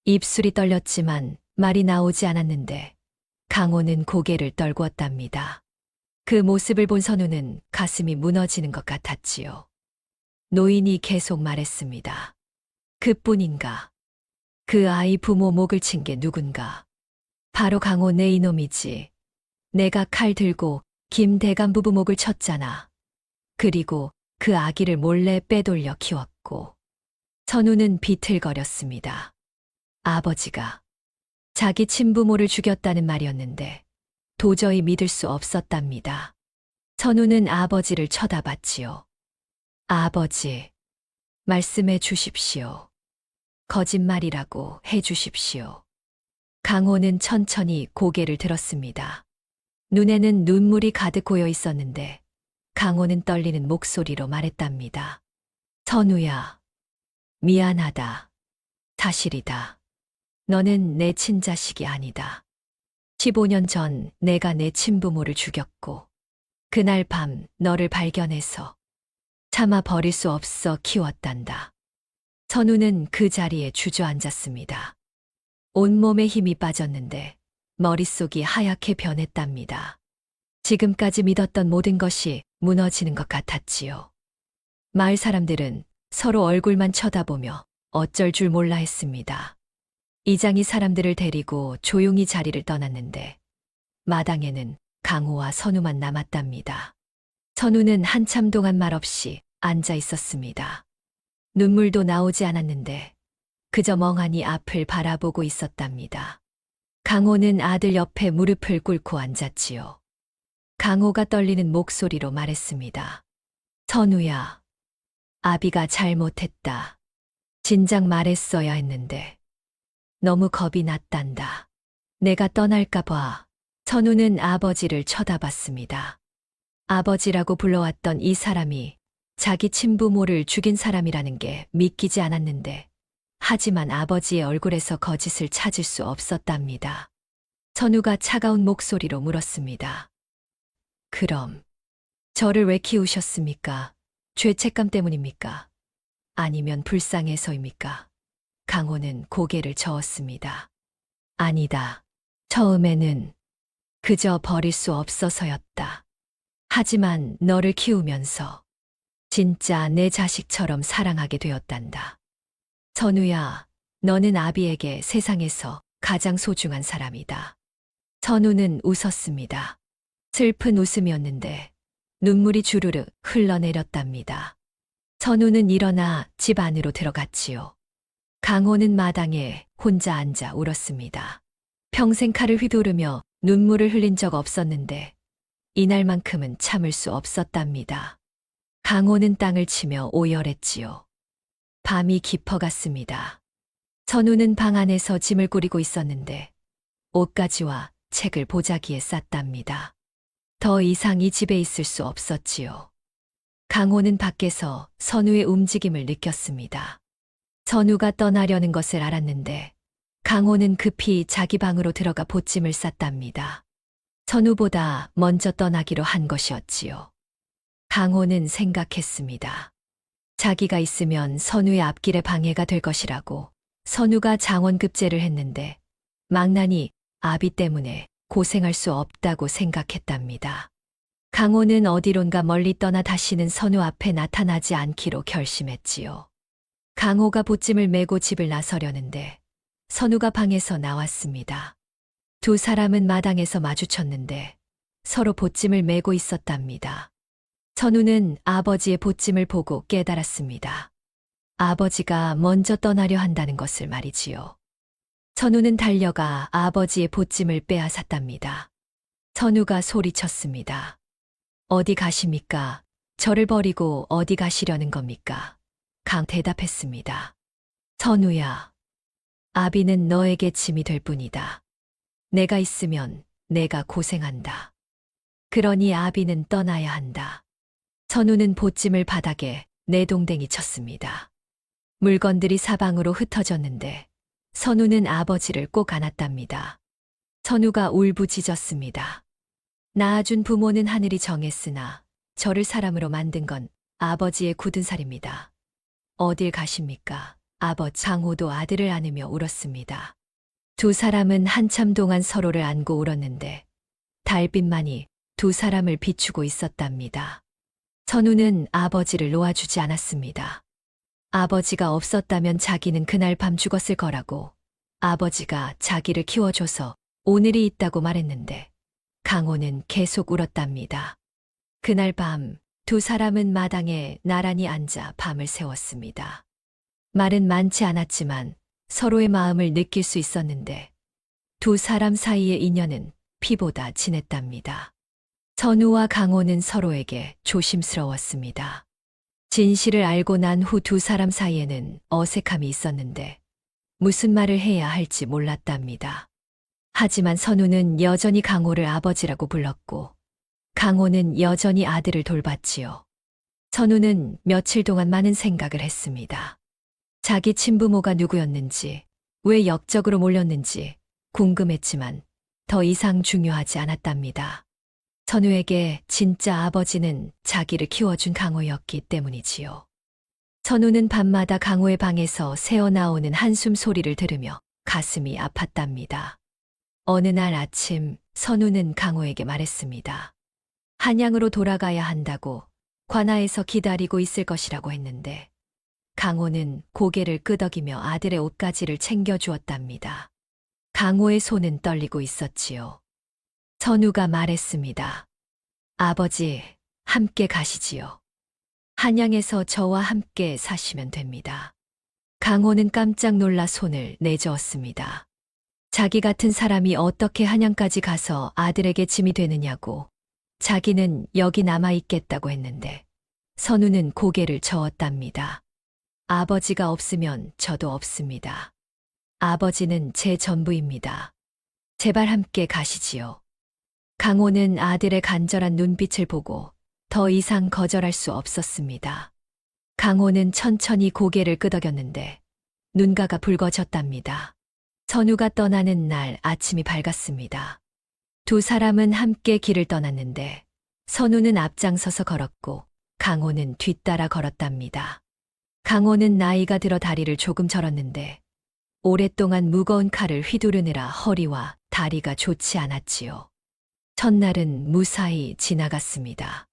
A: 입술이 떨렸지만 말이 나오지 않았는데 강호는 고개를 떨구었답니다. 그 모습을 본 선우는 가슴이 무너지는 것 같았지요. 노인이 계속 말했습니다. 그뿐인가? 그 아이 부모 목을 친 게 누군가? 바로 강호 내 이놈이지. 내가 칼 들고 김대감 부부 목을 쳤잖아. 그리고 그 아기를 몰래 빼돌려 키웠고. 선우는 비틀거렸습니다. 아버지가 자기 친부모를 죽였다는 말이었는데 도저히 믿을 수 없었답니다. 선우는 아버지를 쳐다봤지요. 아버지, 말씀해 주십시오. 거짓말이라고 해 주십시오. 강호는 천천히 고개를 들었습니다. 눈에는 눈물이 가득 고여 있었는데 강호는 떨리는 목소리로 말했답니다. 선우야, 미안하다. 사실이다. 너는 내 친자식이 아니다. 15년 전 내가 내 친부모를 죽였고 그날 밤 너를 발견해서 차마 버릴 수 없어 키웠단다. 선우는 그 자리에 주저앉았습니다. 온몸에 힘이 빠졌는데 머릿속이 하얗게 변했답니다. 지금까지 믿었던 모든 것이 무너지는 것 같았지요. 마을 사람들은 서로 얼굴만 쳐다보며 어쩔 줄 몰라 했습니다. 이장이 사람들을 데리고 조용히 자리를 떠났는데 마당에는 강호와 선우만 남았답니다. 선우는 한참 동안 말없이 앉아 있었습니다. 눈물도 나오지 않았는데 그저 멍하니 앞을 바라보고 있었답니다. 강호는 아들 옆에 무릎을 꿇고 앉았지요. 강호가 떨리는 목소리로 말했습니다. 선우야, 아비가 잘못했다. 진작 말했어야 했는데 너무 겁이 났단다. 내가 떠날까봐. 선우는 아버지를 쳐다봤습니다. 아버지라고 불러왔던 이 사람이 자기 친부모를 죽인 사람이라는 게 믿기지 않았는데, 하지만 아버지의 얼굴에서 거짓을 찾을 수 없었답니다. 선우가 차가운 목소리로 물었습니다. 그럼 저를 왜 키우셨습니까? 죄책감 때문입니까? 아니면 불쌍해서입니까? 강호는 고개를 저었습니다. 아니다. 처음에는 그저 버릴 수 없어서였다. 하지만 너를 키우면서 진짜 내 자식처럼 사랑하게 되었단다. 선우야, 너는 아비에게 세상에서 가장 소중한 사람이다. 선우는 웃었습니다. 슬픈 웃음이었는데 눈물이 주르륵 흘러내렸답니다. 선우는 일어나 집 안으로 들어갔지요. 강호는 마당에 혼자 앉아 울었습니다. 평생 칼을 휘두르며 눈물을 흘린 적 없었는데 이날만큼은 참을 수 없었답니다. 강호는 땅을 치며 오열했지요. 밤이 깊어갔습니다. 선우는 방 안에서 짐을 꾸리고 있었는데 옷가지와 책을 보자기에 쌌답니다. 더 이상 이 집에 있을 수 없었지요. 강호는 밖에서 선우의 움직임을 느꼈습니다. 선우가 떠나려는 것을 알았는데 강호는 급히 자기 방으로 들어가 보찜을 쌌답니다. 선우보다 먼저 떠나기로 한 것이었지요. 강호는 생각했습니다. 자기가 있으면 선우의 앞길에 방해가 될 것이라고. 선우가 장원급제를 했는데 망나니 아비 때문에 고생할 수 없다고 생각했답니다. 강호는 어디론가 멀리 떠나 다시는 선우 앞에 나타나지 않기로 결심했지요. 강호가 보찜을 메고 집을 나서려는데 선우가 방에서 나왔습니다. 두 사람은 마당에서 마주쳤는데 서로 보찜을 메고 있었답니다. 선우는 아버지의 보찜을 보고 깨달았습니다. 아버지가 먼저 떠나려 한다는 것을 말이지요. 선우는 달려가 아버지의 보찜을 빼앗았답니다. 선우가 소리쳤습니다. 어디 가십니까? 저를 버리고 어디 가시려는 겁니까? 강 대답했습니다. 선우야, 아비는 너에게 짐이 될 뿐이다. 내가 있으면 내가 고생한다. 그러니 아비는 떠나야 한다. 선우는 보찜을 바닥에 내동댕이 쳤습니다. 물건들이 사방으로 흩어졌는데 선우는 아버지를 꼭 안았답니다. 선우가 울부짖었습니다. 낳아준 부모는 하늘이 정했으나 저를 사람으로 만든 건 아버지의 굳은 살입니다. 어딜 가십니까? 아버지. 장호도 아들을 안으며 울었습니다. 두 사람은 한참 동안 서로를 안고 울었는데 달빛만이 두 사람을 비추고 있었답니다. 선우는 아버지를 놓아주지 않았습니다. 아버지가 없었다면 자기는 그날 밤 죽었을 거라고. 아버지가 자기를 키워줘서 오늘이 있다고 말했는데 강호는 계속 울었답니다. 그날 밤 두 사람은 마당에 나란히 앉아 밤을 새웠습니다. 말은 많지 않았지만 서로의 마음을 느낄 수 있었는데 두 사람 사이의 인연은 피보다 진했답니다. 선우와 강호는 서로에게 조심스러웠습니다. 진실을 알고 난 후 두 사람 사이에는 어색함이 있었는데 무슨 말을 해야 할지 몰랐답니다. 하지만 선우는 여전히 강호를 아버지라고 불렀고 강호는 여전히 아들을 돌봤지요. 선우는 며칠 동안 많은 생각을 했습니다. 자기 친부모가 누구였는지, 왜 역적으로 몰렸는지 궁금했지만 더 이상 중요하지 않았답니다. 선우에게 진짜 아버지는 자기를 키워준 강호였기 때문이지요. 선우는 밤마다 강호의 방에서 새어나오는 한숨 소리를 들으며 가슴이 아팠답니다. 어느 날 아침 선우는 강호에게 말했습니다. 한양으로 돌아가야 한다고 관아에서 기다리고 있을 것이라고 했는데 강호는 고개를 끄덕이며 아들의 옷가지를 챙겨주었답니다. 강호의 손은 떨리고 있었지요. 선우가 말했습니다. 아버지, 함께 가시지요. 한양에서 저와 함께 사시면 됩니다. 강호는 깜짝 놀라 손을 내저었습니다. 자기 같은 사람이 어떻게 한양까지 가서 아들에게 짐이 되느냐고. 자기는 여기 남아있겠다고 했는데 선우는 고개를 저었답니다. 아버지가 없으면 저도 없습니다. 아버지는 제 전부입니다. 제발 함께 가시지요. 강호는 아들의 간절한 눈빛을 보고 더 이상 거절할 수 없었습니다. 강호는 천천히 고개를 끄덕였는데 눈가가 붉어졌답니다. 선우가 떠나는 날 아침이 밝았습니다. 두 사람은 함께 길을 떠났는데 선우는 앞장서서 걸었고 강호는 뒤따라 걸었답니다. 강호는 나이가 들어 다리를 조금 절었는데 오랫동안 무거운 칼을 휘두르느라 허리와 다리가 좋지 않았지요. 첫날은 무사히 지나갔습니다.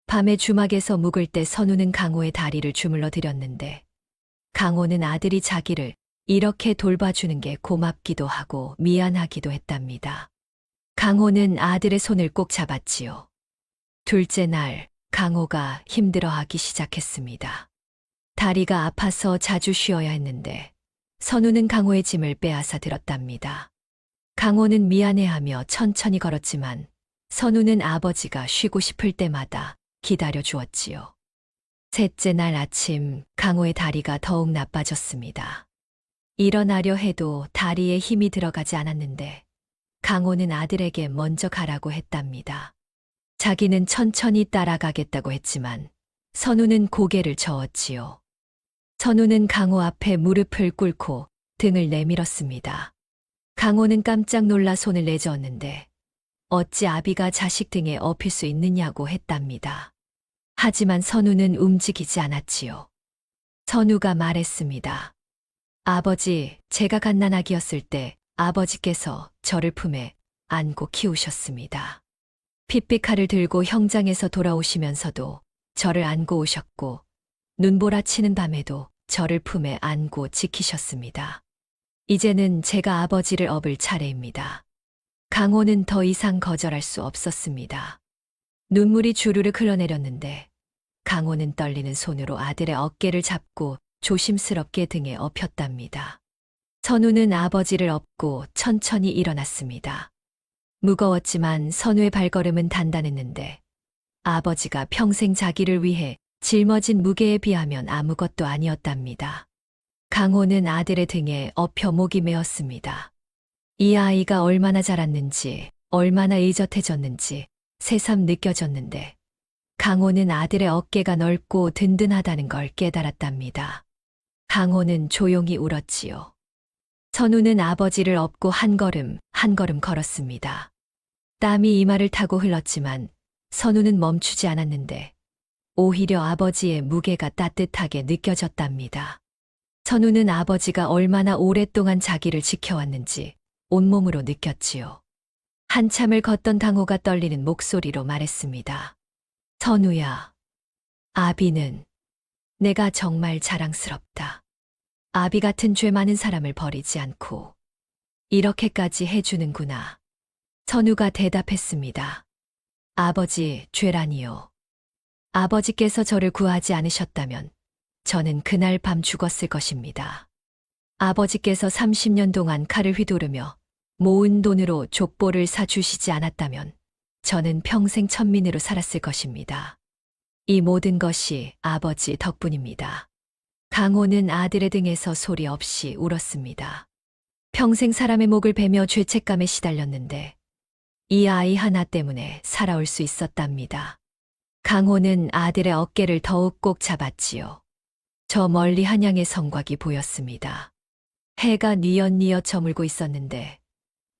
A: 밤에 주막에서 묵을 때 선우는 강호의 다리를 주물러 드렸는데 강호는 아들이 자기를 이렇게 돌봐주는 게 고맙기도 하고 미안하기도 했답니다. 강호는 아들의 손을 꼭 잡았지요. 둘째 날 강호가 힘들어하기 시작했습니다. 다리가 아파서 자주 쉬어야 했는데 선우는 강호의 짐을 빼앗아 들었답니다. 강호는 미안해하며 천천히 걸었지만 선우는 아버지가 쉬고 싶을 때마다 기다려 주었지요. 셋째 날 아침 강호의 다리가 더욱 나빠졌습니다. 일어나려 해도 다리에 힘이 들어가지 않았는데 강호는 아들에게 먼저 가라고 했답니다. 자기는 천천히 따라가겠다고 했지만 선우는 고개를 저었지요. 선우는 강호 앞에 무릎을 꿇고 등을 내밀었습니다. 강호는 깜짝 놀라 손을 내저었는데 어찌 아비가 자식 등에 업힐 수 있느냐고 했답니다. 하지만 선우는 움직이지 않았지요. 선우가 말했습니다. 아버지, 제가 갓난아기였을 때 아버지께서 저를 품에 안고 키우셨습니다. 핏빛칼을 들고 형장에서 돌아오시면서도 저를 안고 오셨고 눈보라치는 밤에도 저를 품에 안고 지키셨습니다. 이제는 제가 아버지를 업을 차례입니다. 강호는 더 이상 거절할 수 없었습니다. 눈물이 주르륵 흘러내렸는데 강호는 떨리는 손으로 아들의 어깨를 잡고 조심스럽게 등에 업혔답니다. 선우는 아버지를 업고 천천히 일어났습니다. 무거웠지만 선우의 발걸음은 단단했는데 아버지가 평생 자기를 위해 짊어진 무게에 비하면 아무것도 아니었답니다. 강호는 아들의 등에 엎혀 목이 메었습니다. 이 아이가 얼마나 자랐는지, 얼마나 의젓해졌는지 새삼 느껴졌는데 강호는 아들의 어깨가 넓고 든든하다는 걸 깨달았답니다. 강호는 조용히 울었지요. 선우는 아버지를 업고 한 걸음 한 걸음 걸었습니다. 땀이 이마를 타고 흘렀지만 선우는 멈추지 않았는데 오히려 아버지의 무게가 따뜻하게 느껴졌답니다. 선우는 아버지가 얼마나 오랫동안 자기를 지켜왔는지 온몸으로 느꼈지요. 한참을 걷던 강호가 떨리는 목소리로 말했습니다. 선우야, 아비는 내가 정말 자랑스럽다. 아비 같은 죄 많은 사람을 버리지 않고 이렇게까지 해주는구나. 선우가 대답했습니다. 아버지, 죄라니요. 아버지께서 저를 구하지 않으셨다면 저는 그날 밤 죽었을 것입니다. 아버지께서 30년 동안 칼을 휘두르며 모은 돈으로 족보를 사주시지 않았다면 저는 평생 천민으로 살았을 것입니다. 이 모든 것이 아버지 덕분입니다. 강호는 아들의 등에서 소리 없이 울었습니다. 평생 사람의 목을 베며 죄책감에 시달렸는데 이 아이 하나 때문에 살아올 수 있었답니다. 강호는 아들의 어깨를 더욱 꼭 잡았지요. 저 멀리 한양의 성곽이 보였습니다. 해가 뉘엿뉘엿 저물고 있었는데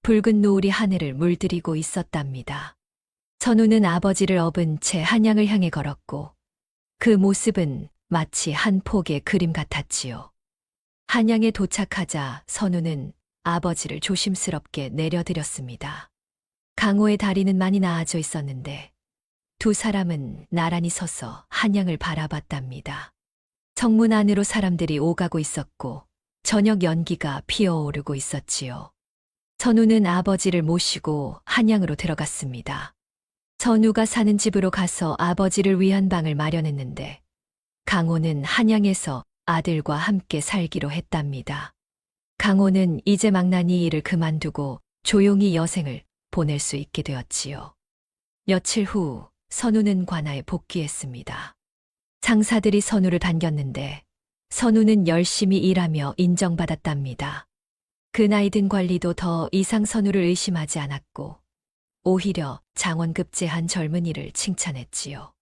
A: 붉은 노을이 하늘을 물들이고 있었답니다. 선우는 아버지를 업은 채 한양을 향해 걸었고 그 모습은 마치 한 폭의 그림 같았지요. 한양에 도착하자 선우는 아버지를 조심스럽게 내려드렸습니다. 강호의 다리는 많이 나아져 있었는데 두 사람은 나란히 서서 한양을 바라봤답니다. 성문 안으로 사람들이 오가고 있었고 저녁 연기가 피어오르고 있었지요. 선우는 아버지를 모시고 한양으로 들어갔습니다. 선우가 사는 집으로 가서 아버지를 위한 방을 마련했는데 강호는 한양에서 아들과 함께 살기로 했답니다. 강호는 이제 망나니 일을 그만두고 조용히 여생을 보낼 수 있게 되었지요. 며칠 후 선우는 관아에 복귀했습니다. 상사들이 선우를 반겼는데 선우는 열심히 일하며 인정받았답니다. 그 나이 든 관리도 더 이상 선우를 의심하지 않았고 오히려 장원급제한 젊은이를 칭찬했지요.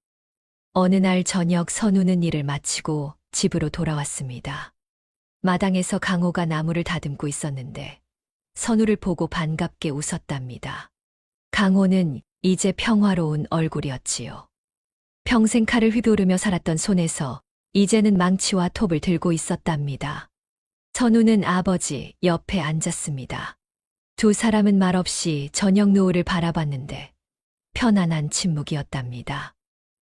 A: 어느 날 저녁 선우는 일을 마치고 집으로 돌아왔습니다. 마당에서 강호가 나무를 다듬고 있었는데 선우를 보고 반갑게 웃었답니다. 강호는 이제 평화로운 얼굴이었지요. 평생 칼을 휘두르며 살았던 손에서 이제는 망치와 톱을 들고 있었답니다. 선우는 아버지 옆에 앉았습니다. 두 사람은 말없이 저녁 노을을 바라봤는데 편안한 침묵이었답니다.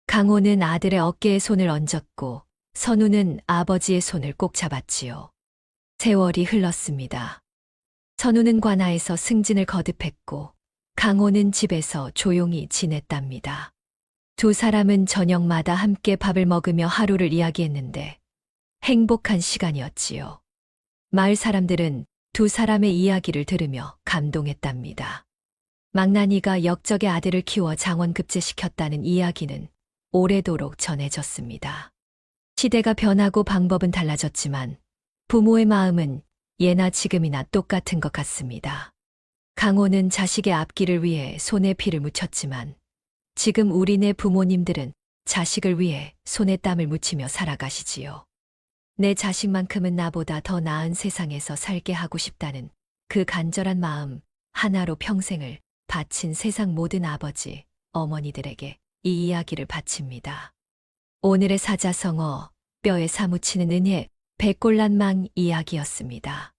A: 강호는 아들의 어깨에 손을 얹었고 선우는 아버지의 손을 꼭 잡았지요. 세월이 흘렀습니다. 선우는 관아에서 승진을 거듭했고 강호는 집에서 조용히 지냈답니다. 두 사람은 저녁마다 함께 밥을 먹으며 하루를 이야기했는데 행복한 시간이었지요. 마을 사람들은 두 사람의 이야기를 들으며 감동했답니다. 망나니가 역적의 아들을 키워 장원급제시켰다는 이야기는 오래도록 전해졌습니다. 시대가 변하고 방법은 달라졌지만 부모의 마음은 예나 지금이나 똑같은 것 같습니다. 강호는 자식의 앞길을 위해 손에 피를 묻혔지만 지금 우리네 부모님들은 자식을 위해 손에 땀을 묻히며 살아가시지요. 내 자식만큼은 나보다 더 나은 세상에서 살게 하고 싶다는 그 간절한 마음 하나로 평생을 바친 세상 모든 아버지, 어머니들에게 이 이야기를 바칩니다. 오늘의 사자성어, 뼈에 사무치는 은혜, 백골란망 이야기였습니다.